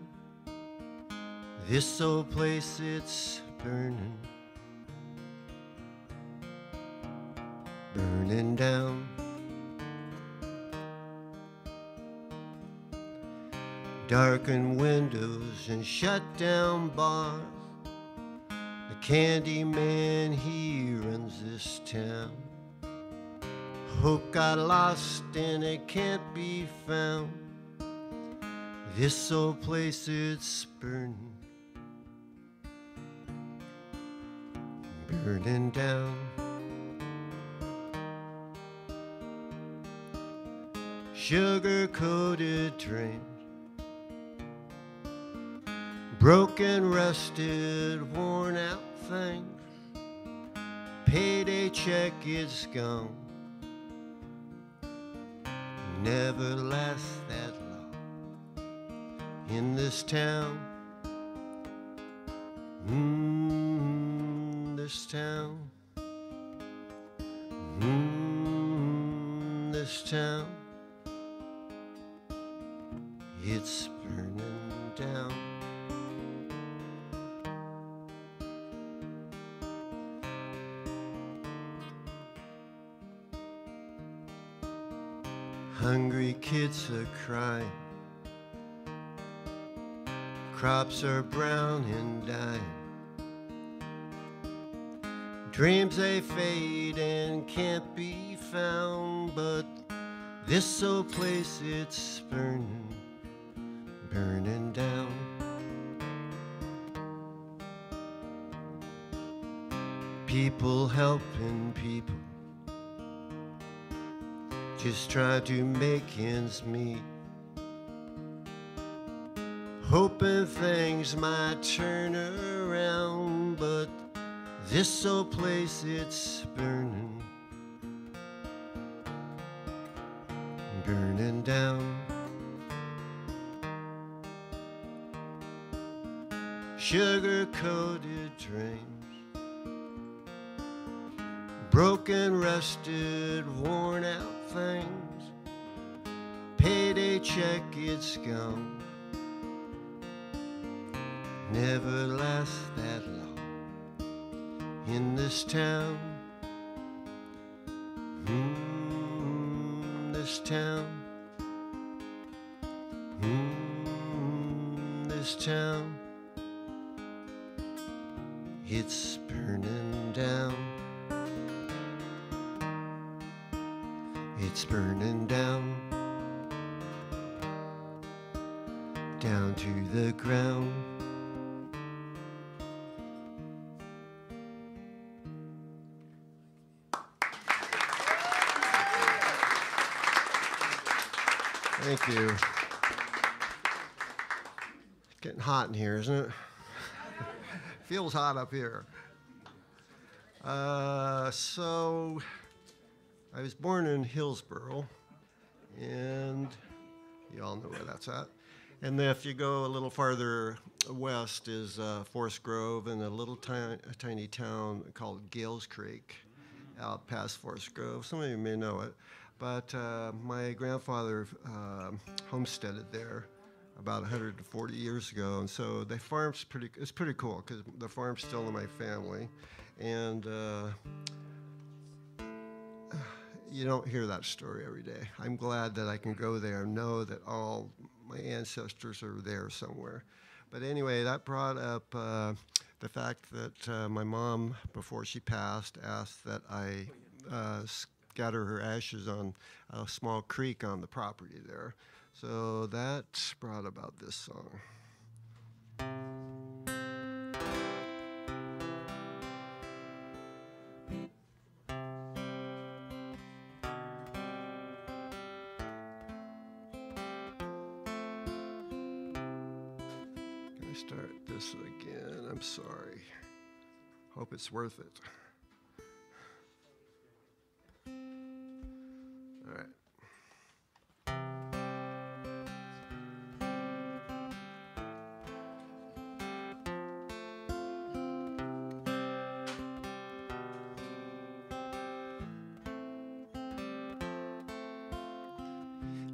This old place, it's burning, burning down. Darkened windows and shut down bars. The candy man, he runs this town. Hope got lost and it can't be found. This old place, it's burning, burning down. Sugar-coated dreams, broken, rusted, worn out things. Payday check, it's gone. Never lasts that long in this town. This town. This town. It's burning down. Hungry kids are crying. Crops are brown and dying. Dreams they fade and can't be found, but this old place, it's burning, burning down. People helping people, just trying to make ends meet, hoping things might turn around, but this old place, it's burning, burning down. Sugar-coated dreams, broken, rusted, worn out things. Payday check, it's gone. Never lasts that long in this town. This town. This town. It's burning down. It's burning down. Down to the ground. Thank you. It's getting hot in here, isn't it? Feels hot up here. So I was born in Hillsboro, and you all know where that's at. And then if you go a little farther west is Forest Grove and a little tiny town called Gales Creek out past Forest Grove. Some of you may know it. But my grandfather homesteaded there about 140 years ago, and so the farm's it's pretty cool because the farm's still in my family, and you don't hear that story every day. I'm glad that I can go there and know that all my ancestors are there somewhere. But anyway, that brought up the fact that my mom, before she passed, asked that I scatter her ashes on a small creek on the property there. So that brought about this song. Can I start this again? I'm sorry. Hope it's worth it. All right.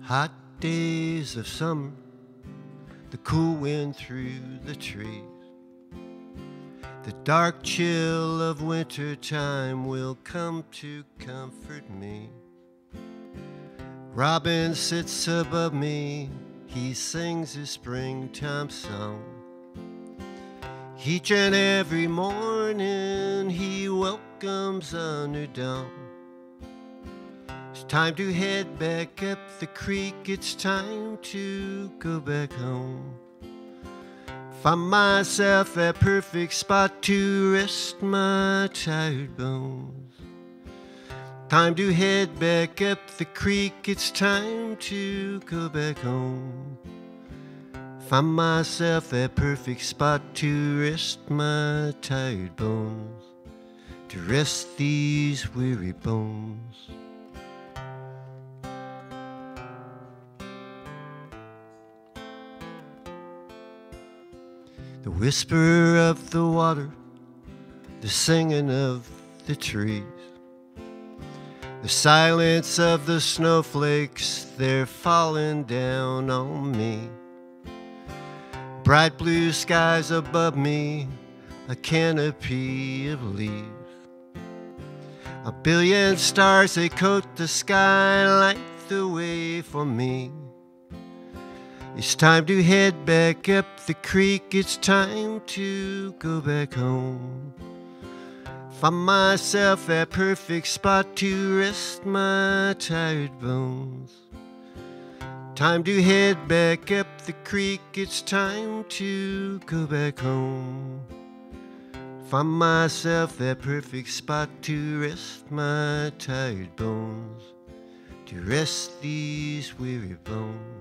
Hot days of summer, the cool wind through the trees, the dark chill of winter time will come to comfort me. Robin sits above me, he sings his springtime song. Each and every morning he welcomes a new dawn. It's time to head back up the creek, it's time to go back home. Find myself that perfect spot to rest my tired bones. Time to head back up the creek, it's time to go back home. Find myself that perfect spot to rest my tired bones, to rest these weary bones. The whisper of the water, the singing of the trees, the silence of the snowflakes, they're falling down on me. Bright blue skies above me, a canopy of leaves. A billion stars, they coat the sky, light the way for me. It's time to head back up the creek, it's time to go back home. Find myself that perfect spot to rest my tired bones. Time to head back up the creek, it's time to go back home. Find myself that perfect spot to rest my tired bones, to rest these weary bones.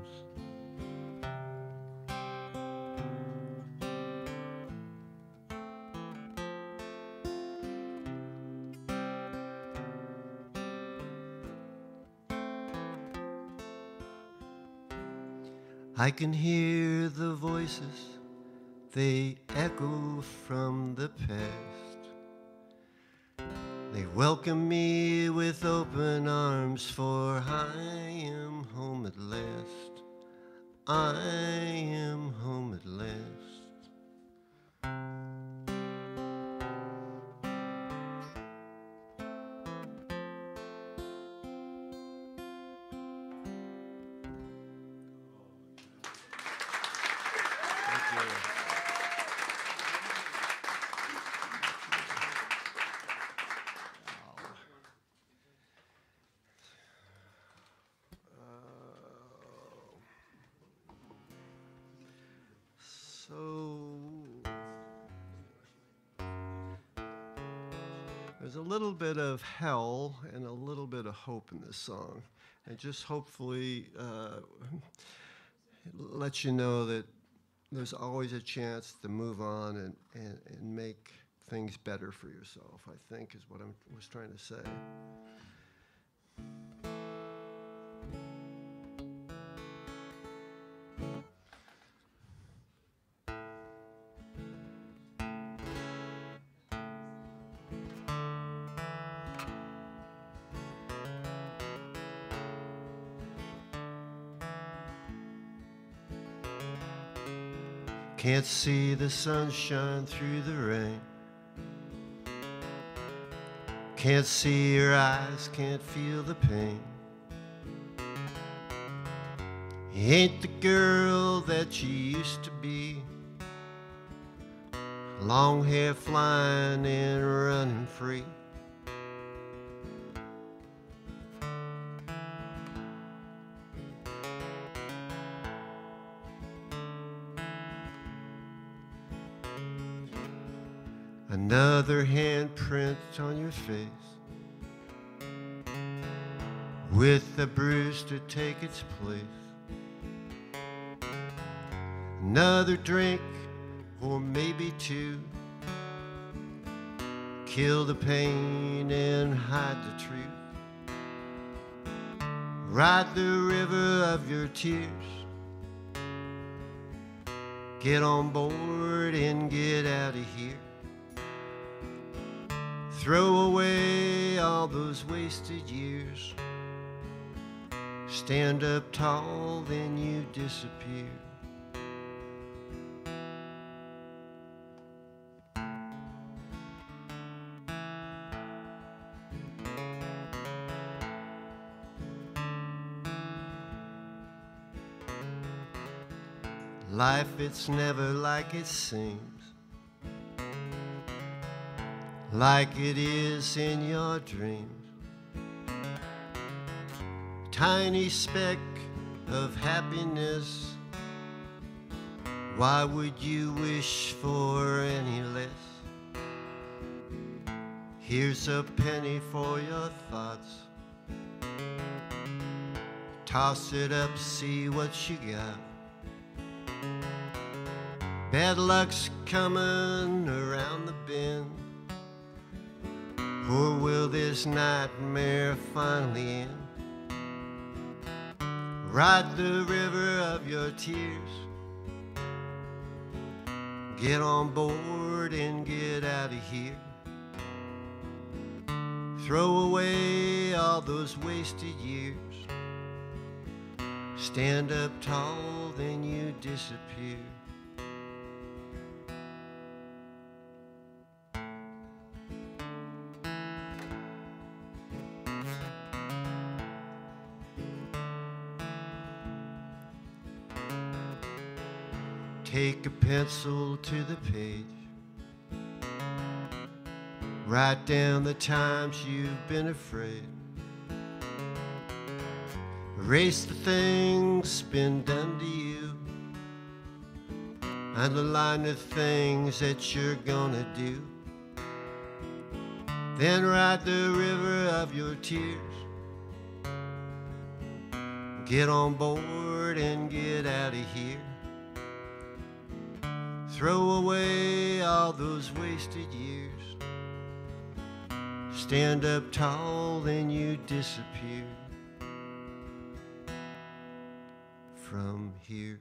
I can hear the voices, they echo from the past. They welcome me with open arms, for I am home at last. I am home at last. There's a little bit of hell and a little bit of hope in this song. And just hopefully let you know that there's always a chance to move on and make things better for yourself, I think is what I was trying to say. Can't see the sunshine through the rain. Can't see your eyes, can't feel the pain. You ain't the girl that you used to be. Long hair flying and running free. Another handprint on your face, with a bruise to take its place. Another drink, or maybe two, kill the pain and hide the truth. Ride the river of your tears. Get on board and get out of here. Throw away all those wasted years. Stand up tall, then you disappear. Life, it's never like it seems, like it is in your dreams. Tiny speck of happiness, why would you wish for any less? Here's a penny for your thoughts. Toss it up, see what you got. Bad luck's coming around the bend, or will this nightmare finally end? Ride the river of your tears, get on board and get out of here. Throw away all those wasted years. Stand up tall, then you disappear. Take a pencil to the page, write down the times you've been afraid. Erase the things been done to you, underline the things that you're gonna do. Then ride the river of your tears, get on board and get out of here. Throw away all those wasted years. Stand up tall, then you disappear from here.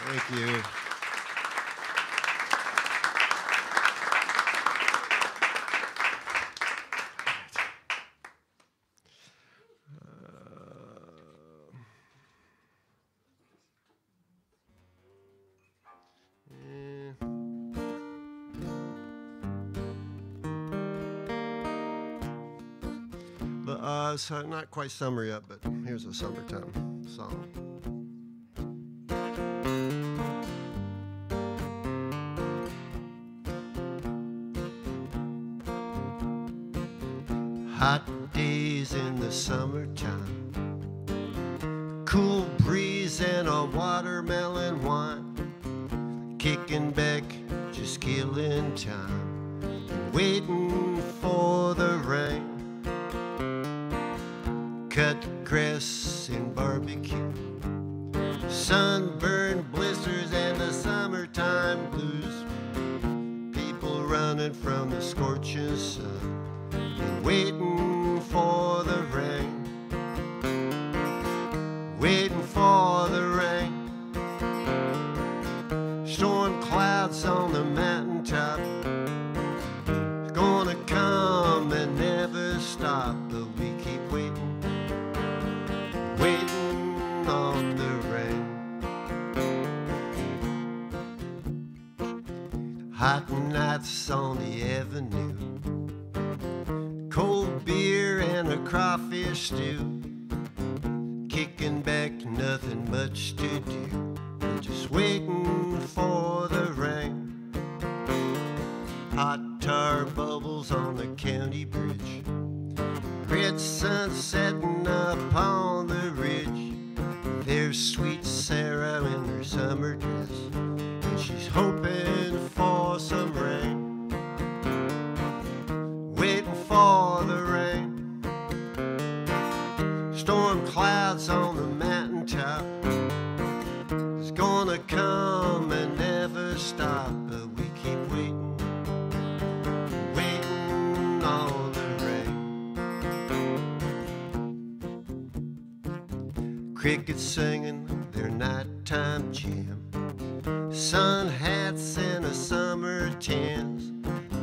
Thank you. It's not quite summer yet, but here's a summertime song. Hot days in the summertime, cool breeze and a watermelon wine, kicking back, just killing time, waiting for the rain. Cut grass and barbecue, sunburned blizzards and the summertime blues, people running from the scorching sun, waiting for the rain, waiting for the rain. Storm clouds on the mountaintop, it's gonna come and never stop, but we keep waiting, waiting on the rain. Hot nights on the avenue, cold beer and a crawfish stew, kicking back, nothing much to do, just waiting for the rain. Hot tar bubbles on the county bridge, red sun setting up on the ridge. There's sweet Sarah in her summer dress, and she's hoping for some rain, waiting for the rain. Storm clouds on the mountaintop, it's gonna come and never stop, but we keep waiting, crickets singing their nighttime jam, sun hats and a summer tins,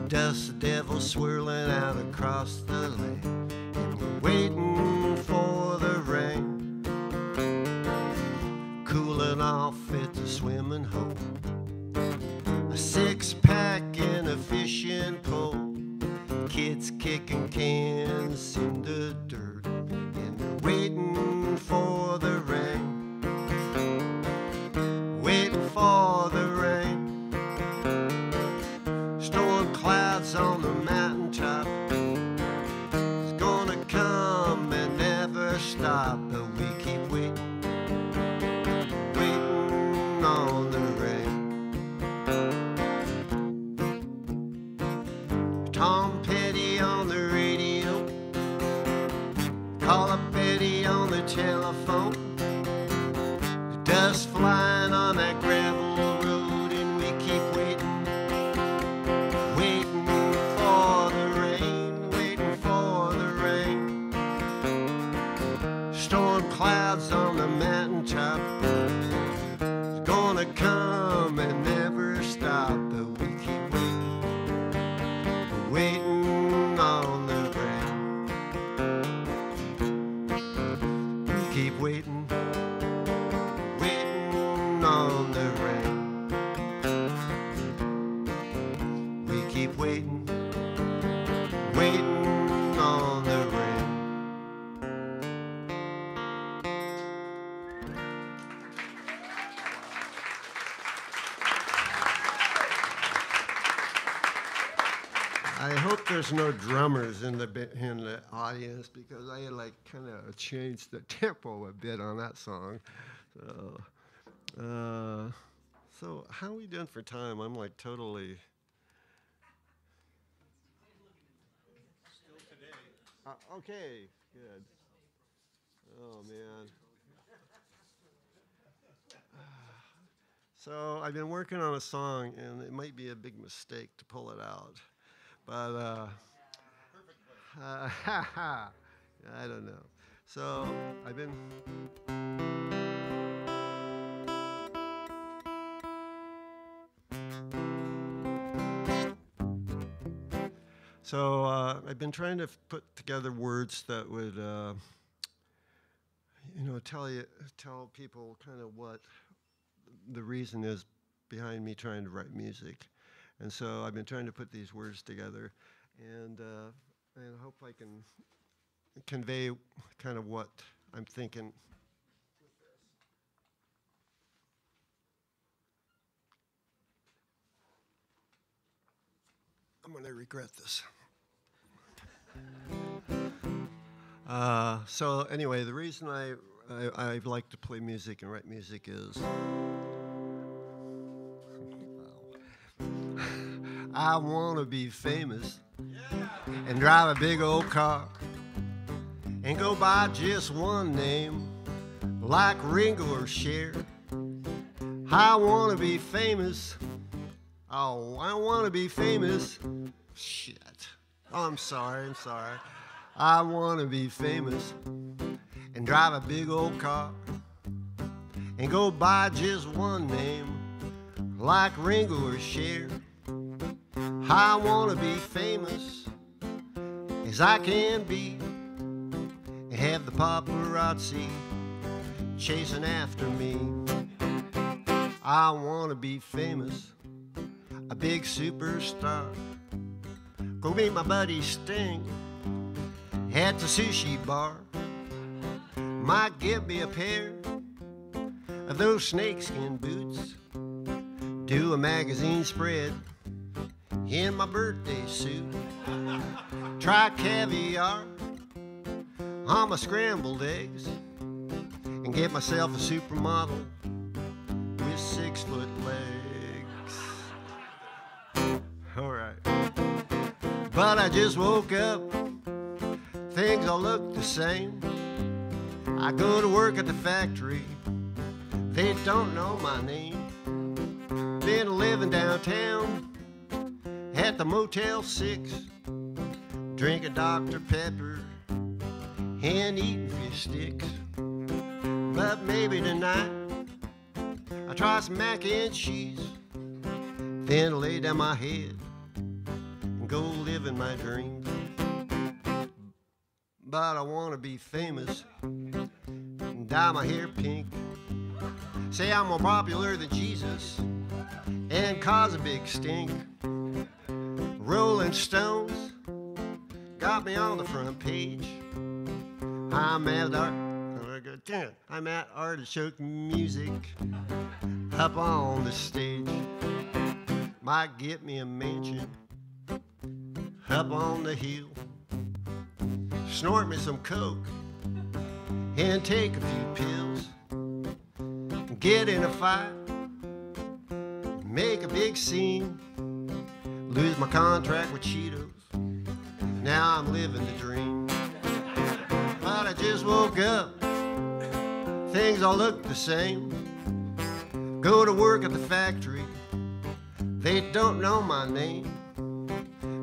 dust devils swirling out across the land, and we're waiting for the rain, cooling off at the swimming hole, a six-pack and a fishing pole, kids kicking cans in the dirt, and they're waiting for the rain, waiting for the rain. Storm clouds on the mountaintop, it's gonna come and never stop, but we keep waiting, waiting on the rain. Tom Petty on the radio, call up Betty on the telephone, dust flying on that gravel road, and we keep waiting, waiting for the rain, waiting for the rain. Storm clouds on the mountaintop, it's gonna come and never stop, but we keep waiting, waiting on the rain. We keep waiting, waiting on the rain. We keep waiting, waiting on the rain. I hope there's no drummers in the audience, because I like kind of changed the tempo a bit on that song. So how are we doing for time? I'm like totally. Still today. Okay, good. Oh man. So I've been working on a song, and it might be a big mistake to pull it out. But I don't know. So I've been. So I've been trying to put together words that would, tell people kind of what the reason is behind me trying to write music. And so I've been trying to put these words together, and hope I can convey kind of what I'm thinking. I'm going to regret this. So anyway, the reason I like to play music and write music is I want to be famous and drive a big old car and go by just one name like Ringo or Cher. I want to be famous. Oh, I want to be famous. Shit. Oh, I'm sorry. I want to be famous and drive a big old car and go by just one name like Ringo or Cher. I want to be famous as I can be and have the paparazzi chasing after me. I want to be famous, a big superstar. Go meet my buddy Sting at the sushi bar. Might get me a pair of those snakeskin boots. Do a magazine spread in my birthday suit. Try caviar on my scrambled eggs and get myself a supermodel with 6 foot legs. All right. But I just woke up, things all look the same. I go to work at the factory, they don't know my name. Been living downtown at the Motel 6, drinking Dr. Pepper and eating fish sticks. But maybe tonight I'll try some mac and cheese, then lay down my head and go live in my dreams. But I want to be famous and dye my hair pink, say I'm more popular than Jesus and cause a big stink. Rolling Stones got me on the front page. I'm at Artichoke Music up on the stage. Might get me a mansion up on the hill, snort me some coke and take a few pills, get in a fight, make a big scene, lose my contract with Cheetos. Now I'm living the dream. But I just woke up, things all look the same. Go to work at the factory, they don't know my name.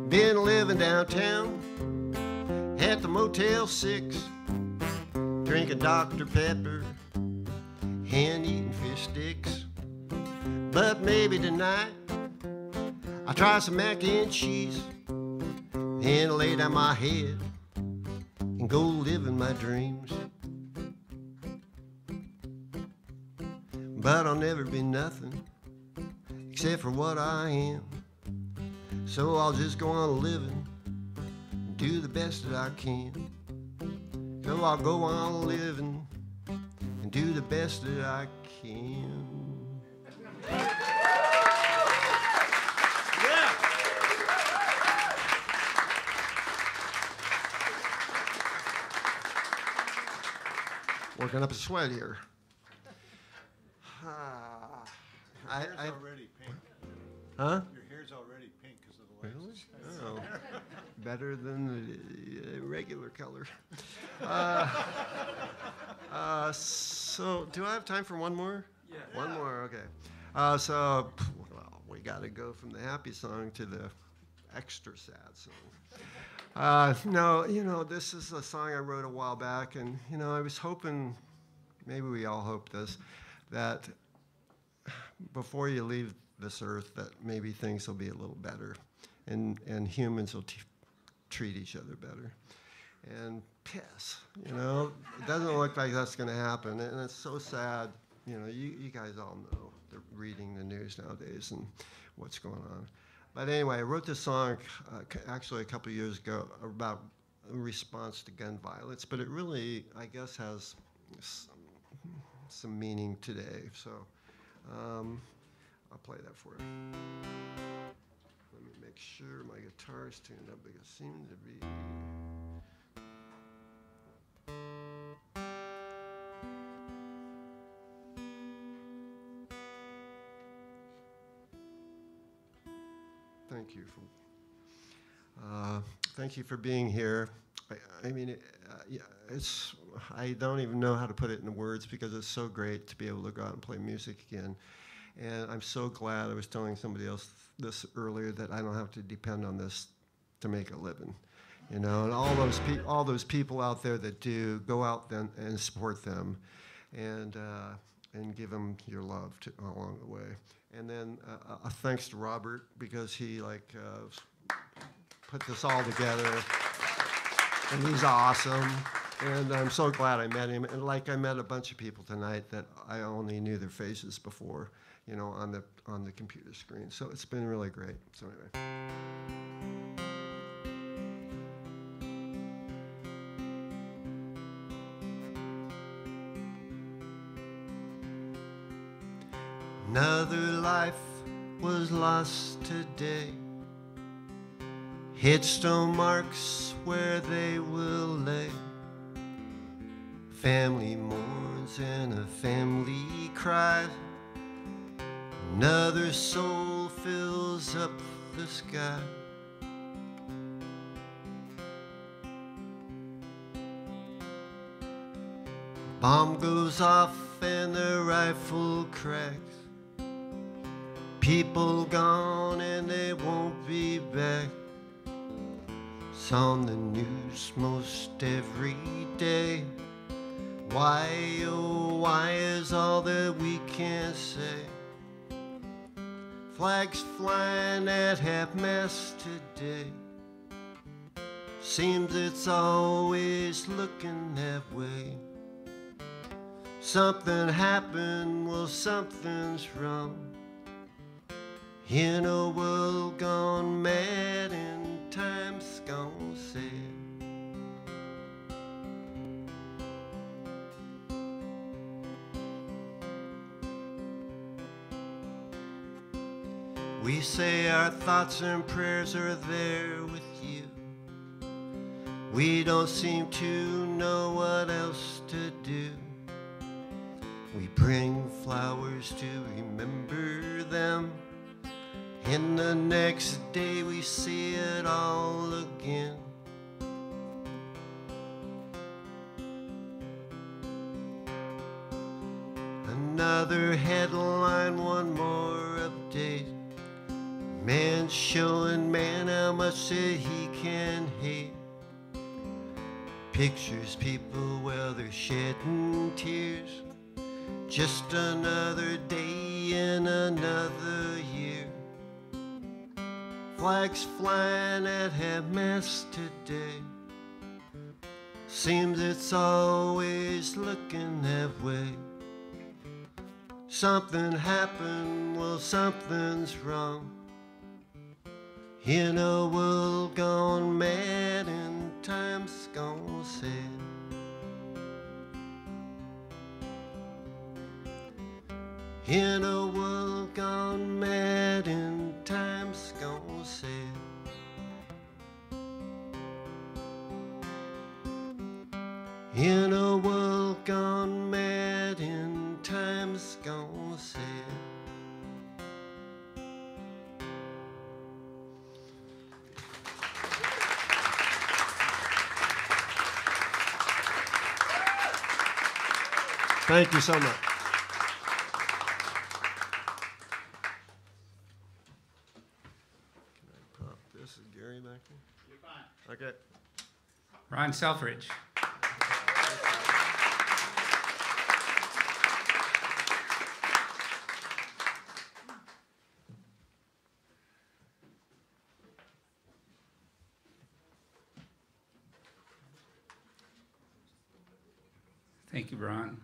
Been living downtown at the Motel 6, drinking Dr. Pepper and eating fish sticks. But maybe tonight I'll try some mac and cheese and lay down my head and go live in my dreams. But I'll never be nothing except for what I am. So I'll just go on living and do the best that I can. So I'll go on living and do the best that I can. Working up a sweat here. Your hair's already pink. Huh? Your hair's already pink because of the lights. Oh, better than the regular color. So, do I have time for one more? Yeah. One more, okay. Well, we got to go from the happy song to the extra sad song. No, this is a song I wrote a while back, and, I was hoping, maybe we all hope this, that before you leave this earth, that maybe things will be a little better, and humans will treat each other better. And piss, it doesn't look like that's going to happen, and it's so sad. You guys all know, they're reading the news nowadays and what's going on. But anyway, I wrote this song actually a couple of years ago about a response to gun violence, but it really, I guess, has some meaning today. So I'll play that for you. Let me make sure my guitar's tuned up because it seems to be. Thank you for being here. I don't even know how to put it in words because it's so great to be able to go out and play music again. And I'm so glad, I was telling somebody else this earlier, that I don't have to depend on this to make a living. And all those people out there that do, go out then and support them, and give them your love along the way. And then a thanks to Robert, because he put this all together, and he's awesome. And I'm so glad I met him. And I met a bunch of people tonight that I only knew their faces before, on the computer screen. So it's been really great. So anyway. Another life was lost today. Headstone marks where they will lay. Family mourns and a family cries. Another soul fills up the sky. Bomb goes off and the rifle cracks. People gone and they won't be back. It's on the news most every day. Why, oh, why is all that we can say. Flags flying at half-mast today. Seems it's always looking that way. Something happened, well, something's wrong. In a world gone mad and time's gone sad. We say our thoughts and prayers are there with you. We don't seem to know what else to do. We bring flowers to remember them, and the next day we see it all again. Another headline, one more update. Man showing man how much that he can hate. Pictures people, well, they're shedding tears. Just another day in another year. Flags flying at half-mast today. Seems it's always looking that way. Something happened, well, something's wrong. In a world gone mad and time's gone sad. In a world gone mad and time's gone sad. In a world gone mad and time's gone sad. Thank you so much. This is Gary back there. You're fine. Okay. Ron Selfridge. Thank you, Ron.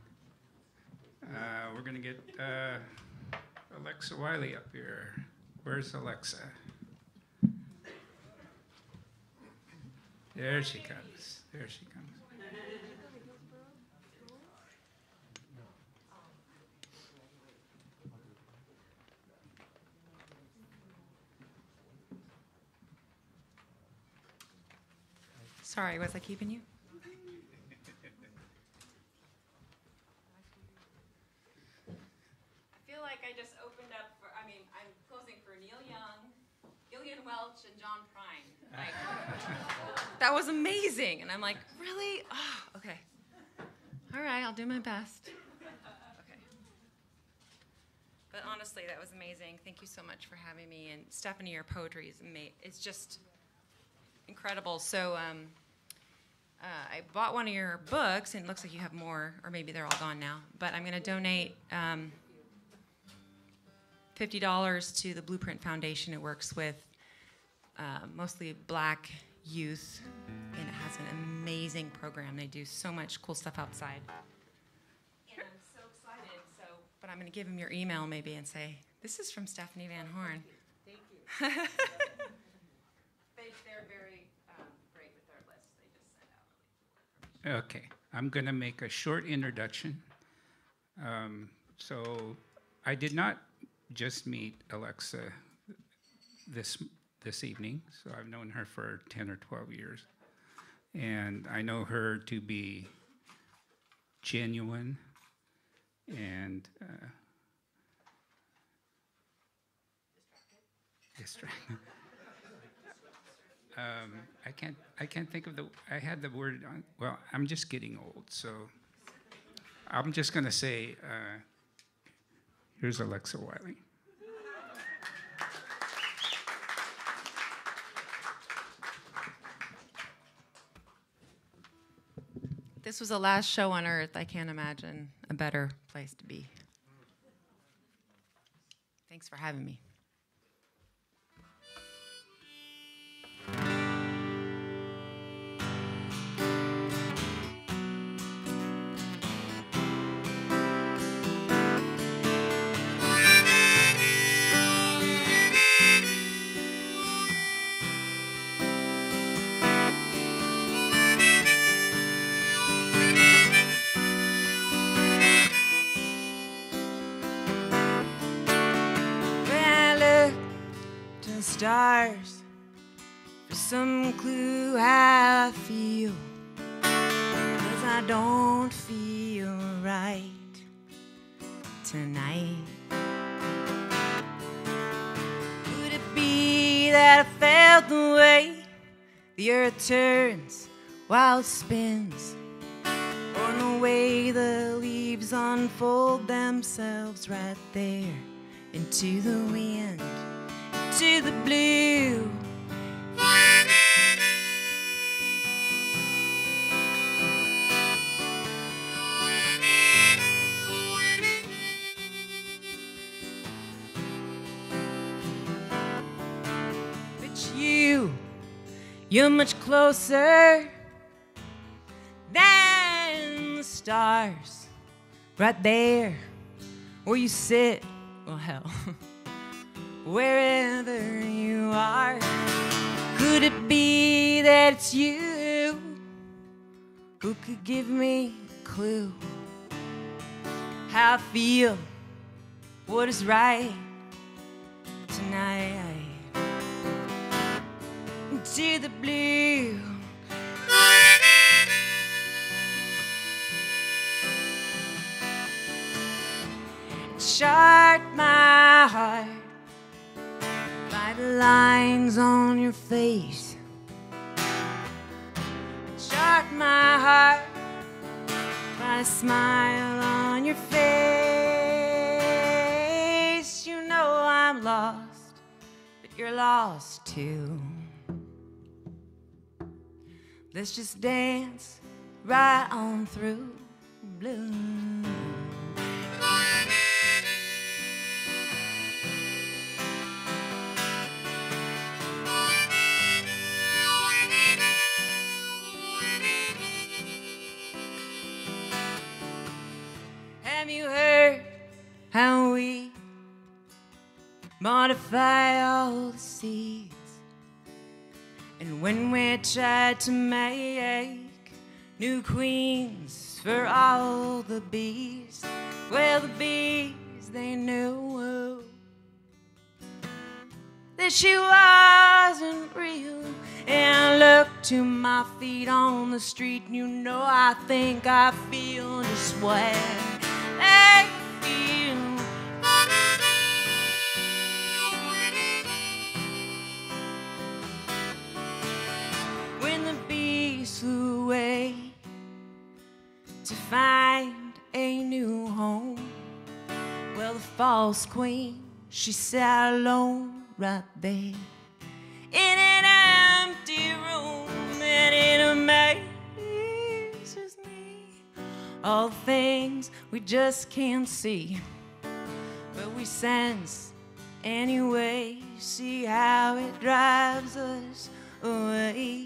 We're going to get Alexa Wiley up here. Where's Alexa? There she comes. There she comes. Sorry, was I keeping you? I feel like I just opened up for, I'm closing for Neil Young, Gillian Welch, and John Prine. Like, that was amazing. And I'm like, really? Oh, okay. All right, I'll do my best. Okay. But honestly, that was amazing. Thank you so much for having me. And Stephanie, your poetry is amazing. It's just incredible. So I bought one of your books, and it looks like you have more, or maybe they're all gone now. But I'm going to donate $50 to the Blueprint Foundation. It works with mostly black youth, and it has an amazing program. They do so much cool stuff outside. And I'm so excited. But I'm going to give them your email maybe and say, this is from Stephanie Van Horn. Thank you. They're very great with their list. They just send out really cool information. Okay, I'm going to make a short introduction. So I did not just meet Alexa this evening, so I've known her for 10 or 12 years. And I know her to be genuine and distracted. I can't think of I had the word on, well, I'm just getting old, so I'm just going to say, here's Alexa Wiley. This this was the last show on Earth. I can't imagine a better place to be. Thanks for having me. Stars for some clue how I feel, 'cause I don't feel right tonight. Could it be that I felt the way the earth turns while it spins, or in the way the leaves unfold themselves right there into the wind, to the blue? But you're much closer than the stars, right there where you sit. Well, hell. Wherever you are, could it be that it's you who could give me a clue how I feel, what is right tonight? To the blue. Chart my heart by the lines on your face. Chart my heart by a smile on your face. You know I'm lost, but you're lost too. Let's just dance right on through blue. Have you heard how we modify all the seeds? And when we tried to make new queens for all the bees, well, the bees, they knew that she wasn't real. And I look to my feet on the street, and you know I think I feel just what they feel. When the bees flew away to find a new home, well, the false queen, she sat alone right there in an empty room, and it amazes me all the things we just can't see, but we sense anyway. See how it drives us away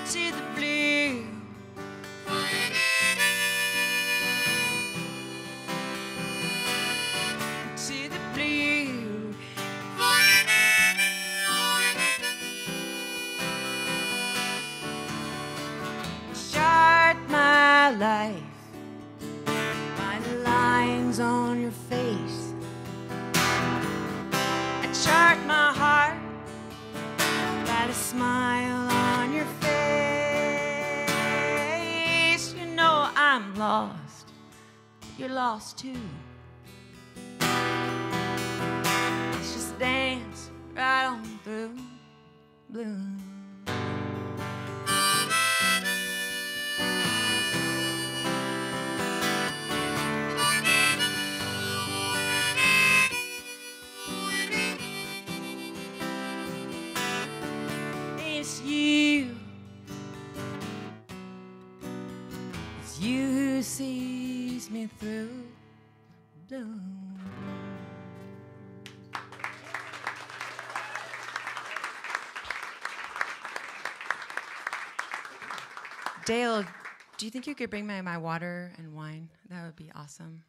to the blue. To the blue. Chart my life by the lines on your face. I chart my heart by the smile on your face. You know I'm lost, but you're lost too. Let's just dance right on through blue. It's you It's you who sees me through. Dale, do you think you could bring my water and wine? That would be awesome.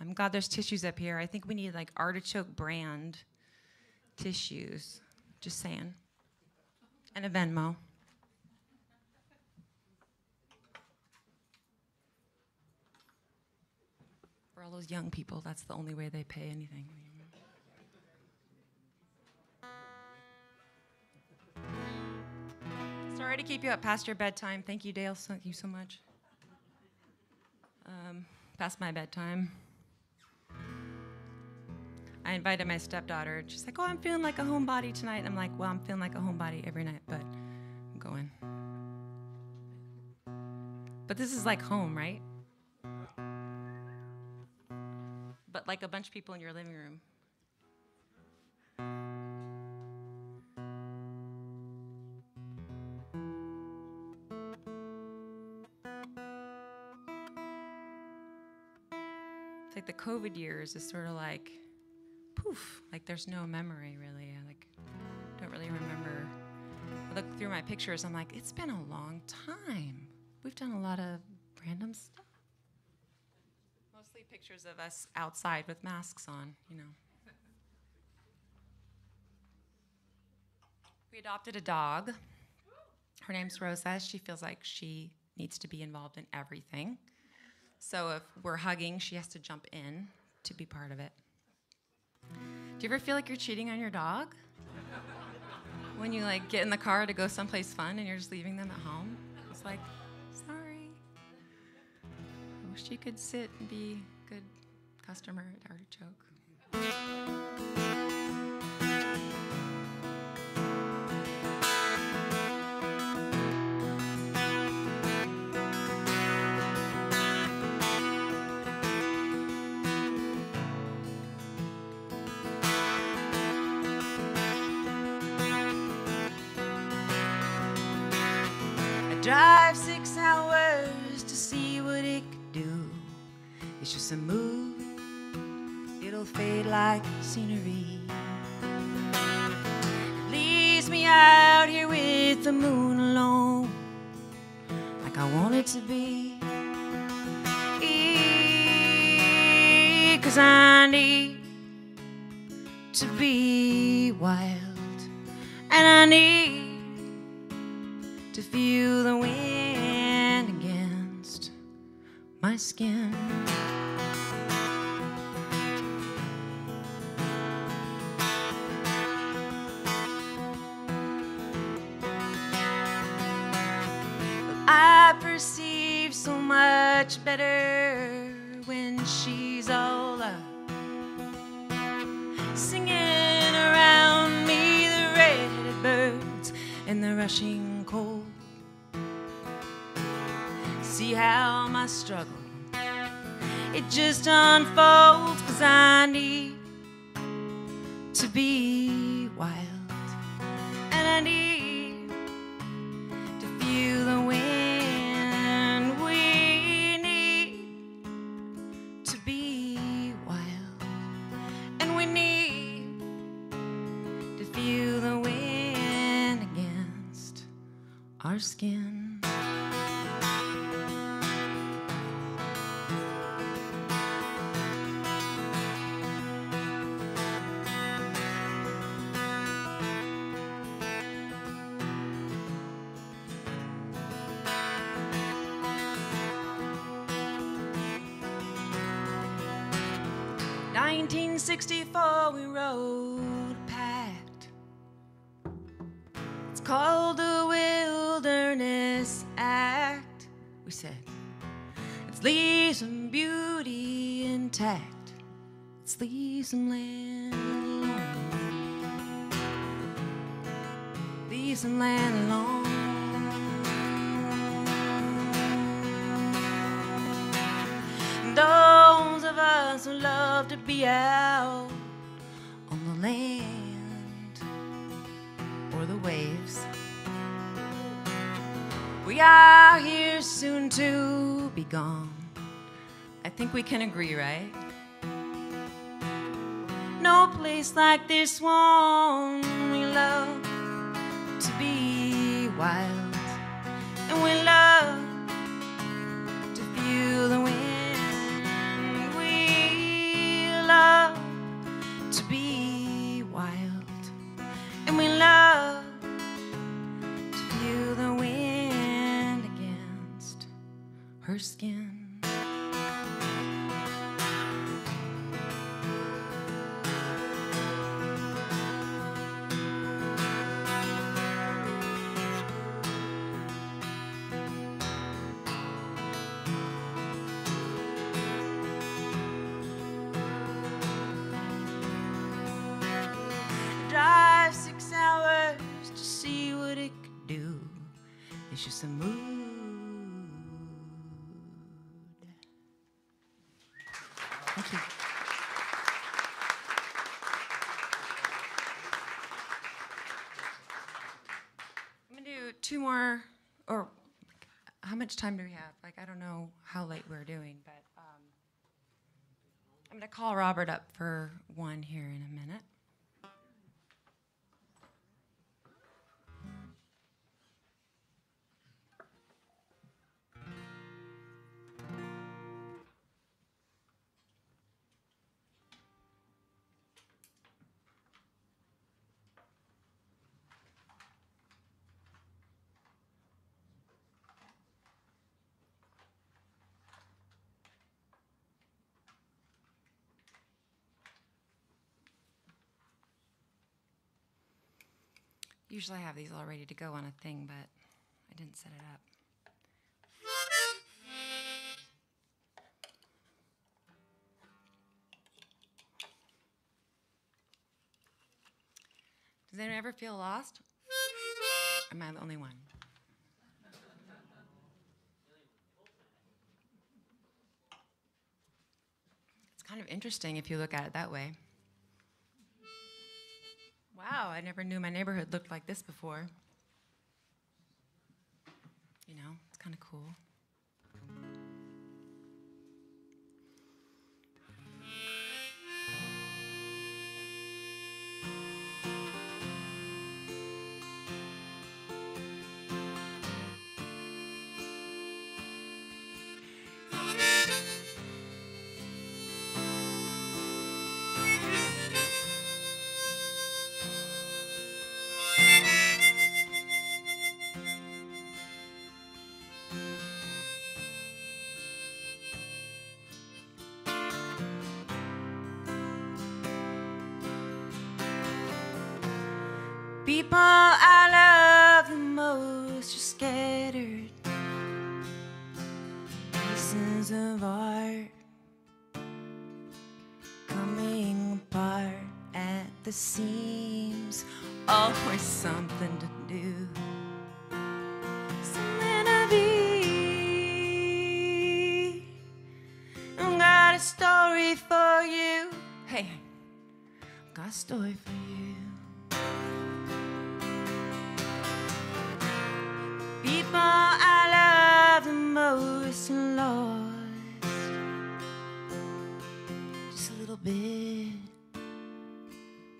I'm glad there's tissues up here. I think we need like artichoke brand tissues. Just saying. And a Venmo. For all those young people, that's the only way they pay anything. Sorry to keep you up past your bedtime. Thank you, Dale. Thank you so much. Past my bedtime. I invited my stepdaughter. She's like, oh, I'm feeling like a homebody tonight. I'm like, well, I'm feeling like a homebody every night, but I'm going. But this is like home, right? But like a bunch of people in your living room. It's like the COVID years is sort of like, poof, like there's no memory really. I like don't really remember. I look through my pictures, I'm like, it's been a long time. We've done a lot of random stuff. Mostly pictures of us outside with masks on, you know. We adopted a dog. Her name's Rosa. She feels like she needs to be involved in everything. So if we're hugging, she has to jump in to be part of it. Do you ever feel like you're cheating on your dog? When you like get in the car to go someplace fun and you're just leaving them at home? It's like, sorry. I wish you could sit and be a good customer at Artichoke. Drive 6 hours to see what it could do. It's just a move, it'll fade like scenery. It leaves me out here with the moon alone, like I want it to be. 'Cause I need to be wild, and I need to feel the wind against my skin. I perceive so much better when she's all up, singing around me, the red-headed birds and the rushing cold. See how my struggle, it just unfolds, 'cause I need to be wild, and I need to feel the wind. We need to be wild, and we need to feel the wind against our skin. In 1964 we wrote a pact. It's called the Wilderness Act. We said, let's leave some beauty intact. Let's leave some land alone. Leave some land alone. Those of us who love to be out on the land or the waves, we are here soon to be gone. I think we can agree, right? No place like this one. We love to be wild, and we love to feel the wind. We love to be wild, and we love to feel the wind against her skin. Drive 6 hours to see what it could do. It's just a mood. Thank you. I'm gonna do 2 more, or how much time do we have? Like, I don't know how late we're doing, but I'm gonna call Robert up for one here in a minute. Usually I have these all ready to go on a thing, but I didn't set it up. Does anyone ever feel lost? Or am I the only one? It's kind of interesting if you look at it that way. Wow, I never knew my neighborhood looked like this before. You know, it's kind of cool. People I love the most are scattered pieces of art coming apart at the seams. Always something to do, something to be. I've got a story for you. Hey, I've got a story for you. People I love the most are lost just a little bit,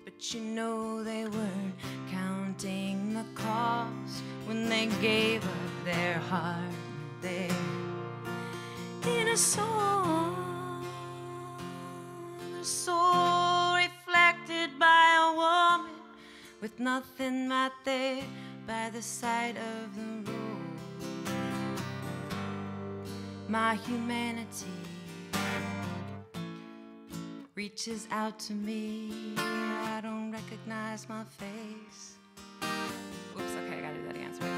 but you know they weren't counting the cost when they gave up their heart there in a song, a soul reflected by a woman with nothing right there by the side of the road. My humanity reaches out to me. I don't recognize my face. Oops, okay, I gotta do that again, sorry.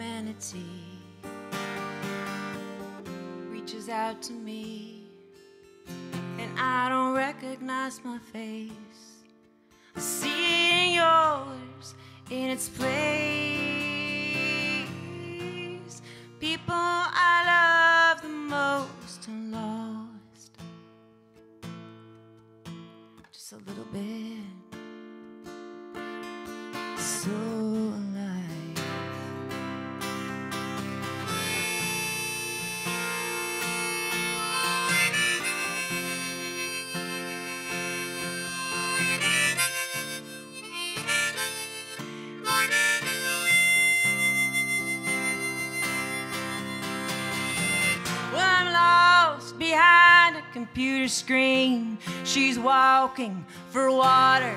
humanity reaches out to me, and I don't recognize my face. Seeing yours in its place. People I love the most are lost. Just a little bit. So alive. Well, I'm lost behind a computer screen. She's walking for water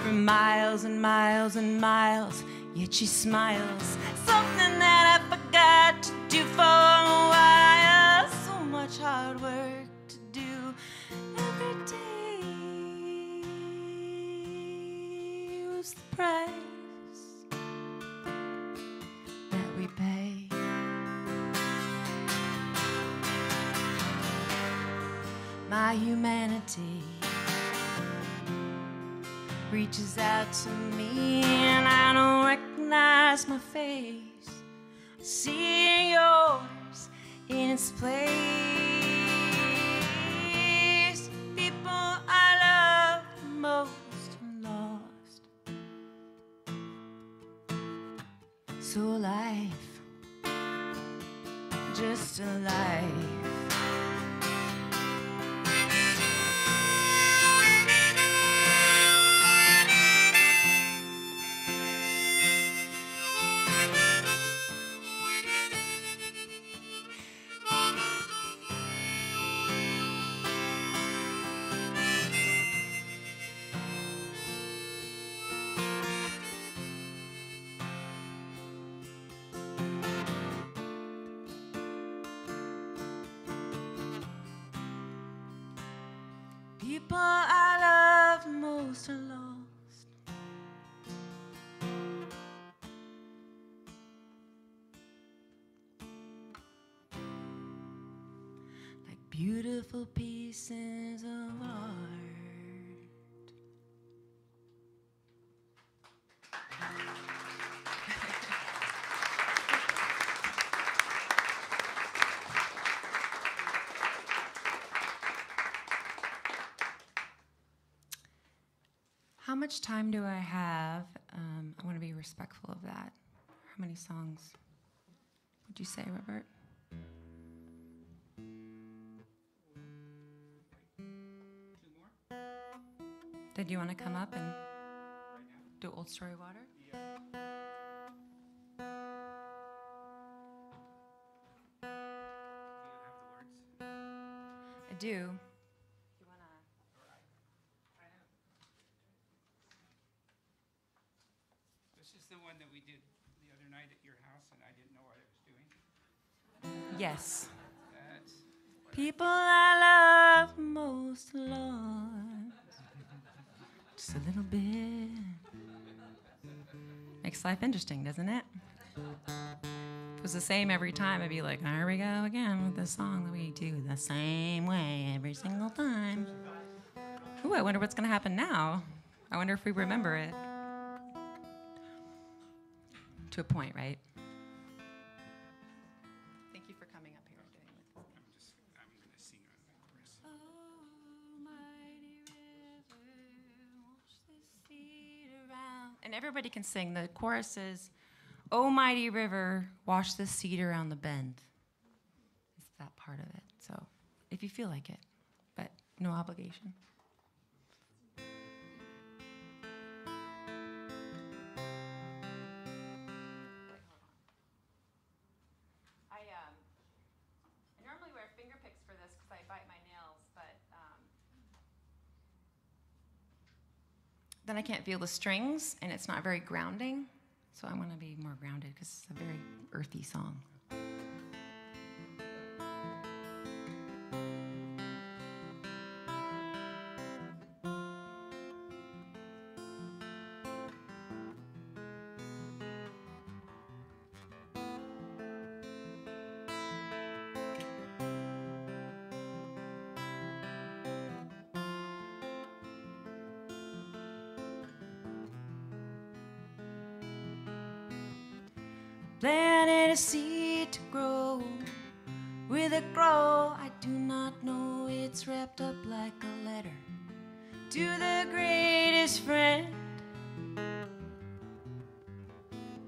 for miles and miles and miles, yet she smiles. Something that I forgot to do for a while. So much hard work to do every day. Was the price that we pay? My humanity reaches out to me, and I don't recognize my face. Seeing yours in its place. People I love the most are lost. So life, just a life. People I love most are lost. Like beautiful pieces of art. How much time do I have? I want to be respectful of that. How many songs would you say, Robert? Did you want to come up and do Old Story Water? I do. This is the one that we did the other night at your house, and I didn't know what I was doing. Yes. That's People I love most lost. Just a little bit. Makes life interesting, doesn't it? If it was the same every time, I'd be like, here we go again with this song that we do the same way every single time. Ooh, I wonder what's going to happen now. I wonder if we remember it. To a point, right? Thank you for coming up here and doing it. I'm going to sing on the chorus. And everybody can sing. The chorus is, "Oh mighty river, wash the seed around the bend." It's that part of it. So if you feel like it, but no obligation. I normally wear finger picks for this because I bite my nails, but then I can't feel the strings, and it's not very grounding. So I want to be more grounded because it's a very earthy song. planted a seed to grow. Will it grow? I do not know. It's wrapped up like a letter to the greatest friend.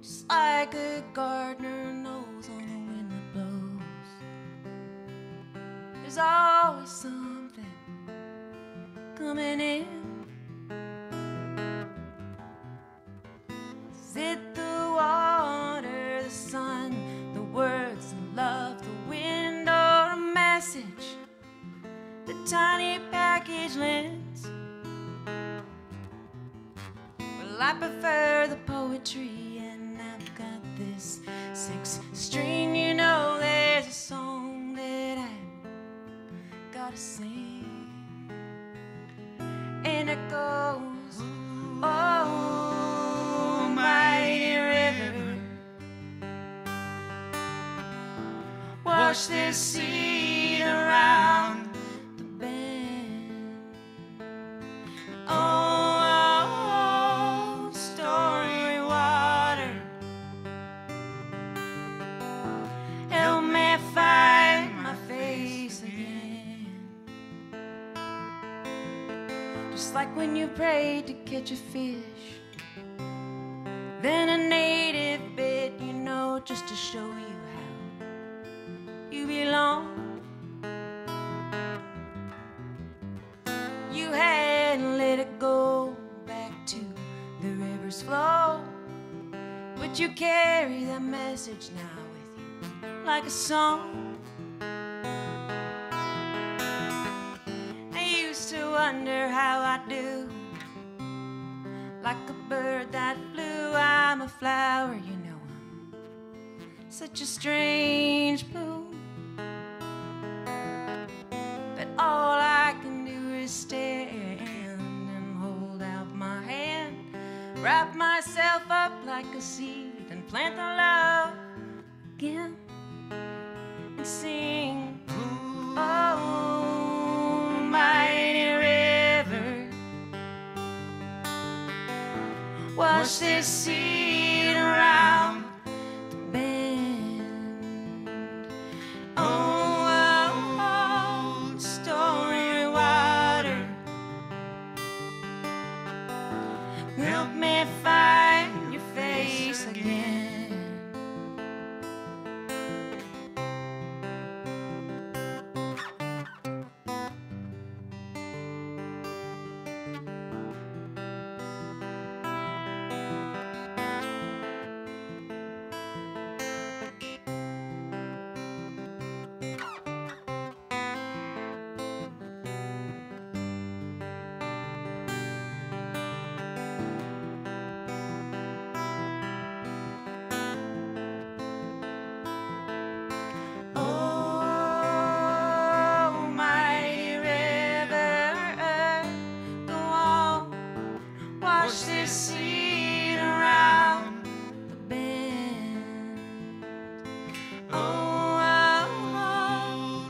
Just like a gardener knows on a wind that blows, there's always something coming in. Is it the water, the sun, the words, the love, the wind, or a message the tiny package lends? Well, I prefer the poetry, and I've got this 6-string. You know, there's a song that I gotta sing, and it goes, oh, mighty river, wash this seed around the bend. Oh, stormy water, help me find my face again. Just like when you prayed to catch a fish, then a native bit, you know, just to show you how you belong. You had let it go back to the river's flow, but you carry that message now with you like a song. I used to wonder how I do, like a bird that flew. I'm a flower, you know, I'm such a strange bloom, but all I can do is stand and hold out my hand, wrap myself up like a seed and plant the love again and sing. Oh, mighty river, wash this seed around the bend. Oh, stormy water, help me find your face again. Oh, mighty river, go on, wash this seed around the bend. Oh,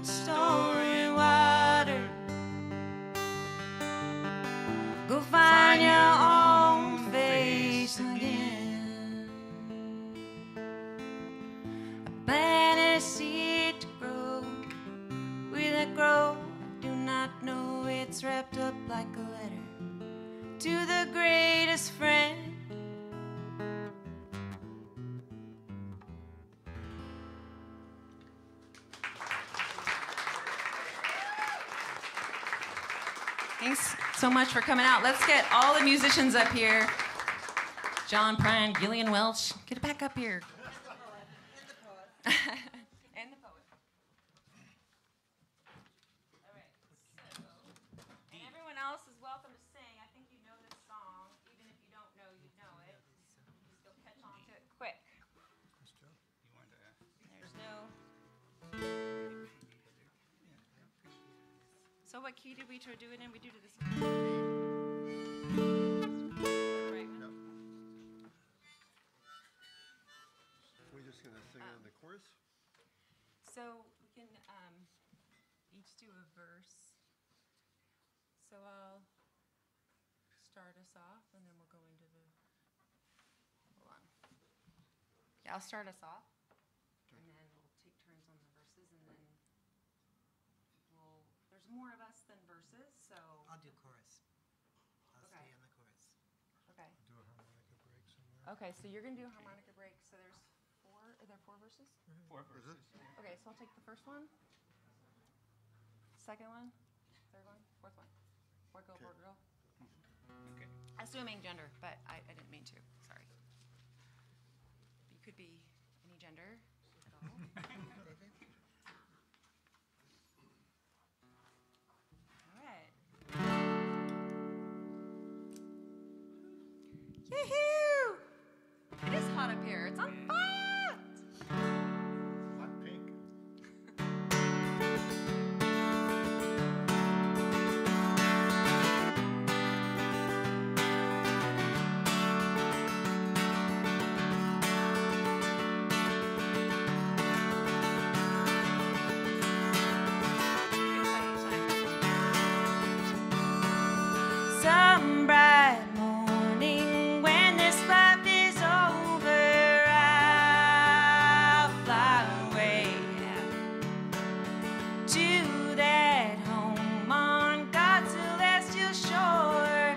stormy water, go find your own face again. I planted a seed to grow. Will it grow? I do not know. It's wrapped up like a letter to the greatest friend. Thanks so much for coming out. Let's get all the musicians up here. John Prine, Gillian Welch, get back up here. And the poet. All right, so, and everyone else is welcome to sing. I think you know this song. Even if you don't know, you know it. Just go catch on to it quick. There's no... So what key did we try to do it in? We do this. Right one? We're just going to sing on the chorus. So we can each do a verse. So I'll start us off, and then we'll go into the. Hold on. Yeah, I'll start us off, and then we'll take turns on the verses, and then there's more of us than verses, so. I'll do chorus. I'll Okay. stay on the chorus. Okay. Do a harmonica break somewhere. Okay, so you're gonna do a harmonica break, so there's are there 4 verses? 4 verses. Okay, so I'll take the first one, second one, third one, fourth one. Boy, girl, boy, girl. Okay. Assuming gender, but I didn't mean to, sorry. You could be any gender at all. All right. Yee-hoo! It is hot up here. It's on fire! Hot pink. Some bright morning when this life is over, I'll fly away to that home on God's celestial shore.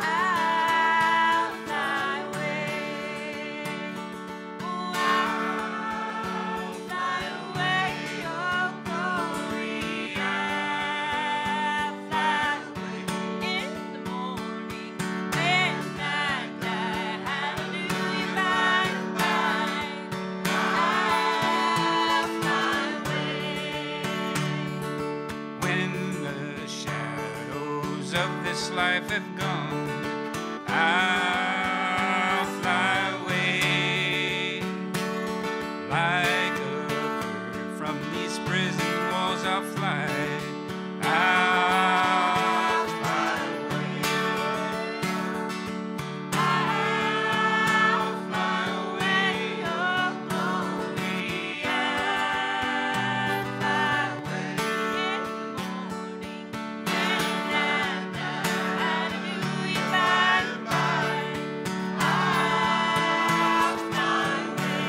I'll fly away. Oh, I'll fly away, oh glory. I'll fly away in the morning when I die. Hallelujah, by and by. I'll fly away. When the shadows of this life have gone, I'll fly away. Like a bird from these prison walls, I'll fly. I'll fly away. I'll fly away, oh glory. I'll fly away in the morning when I die. Hallelujah, by and by. I'll fly away.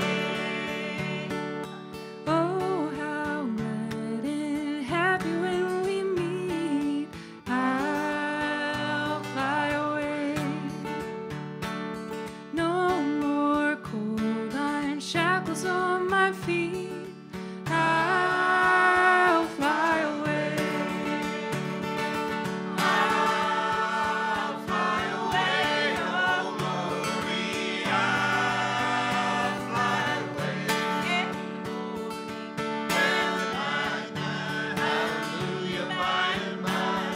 Oh, how glad and happy when we meet. I'll fly away. No more cold iron shackles on my feet. I'll fly away. I'll fly away, oh glory. I'll fly away in the morning when I die. Hallelujah, by and by.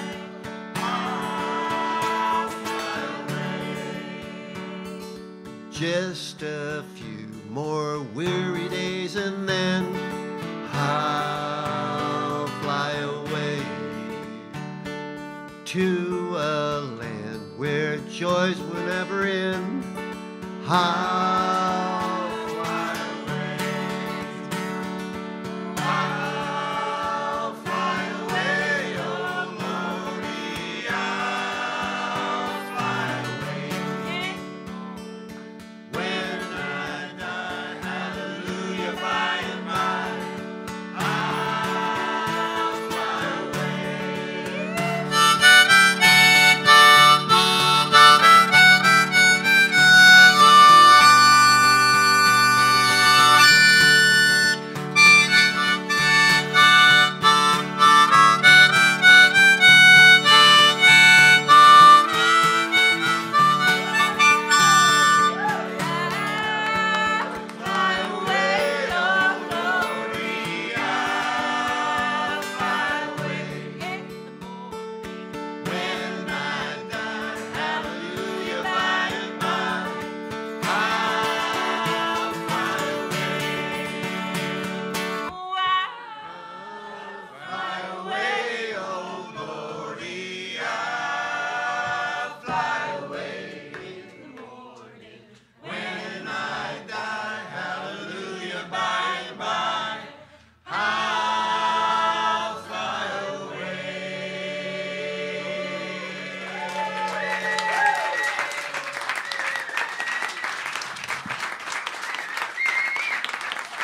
I'll fly away. Just a few more weary days and then I'll fly away to a land where joys will never end. I'll fly away. I'll fly away, oh glory. I'll fly away. When I die, hallelujah, by and by, I'll fly away.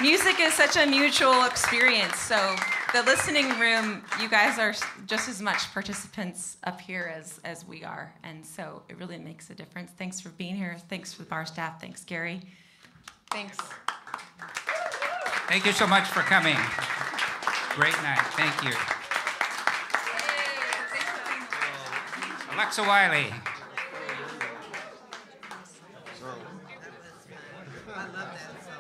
Music is such a mutual experience. So the listening room, you guys are just as much participants up here as we are. And so it really makes a difference. Thanks for being here. Thanks for the bar staff. Thanks, Gary. Thanks. Thank you so much for coming. Great night. Thank you. Alexa Wiley. I love that song.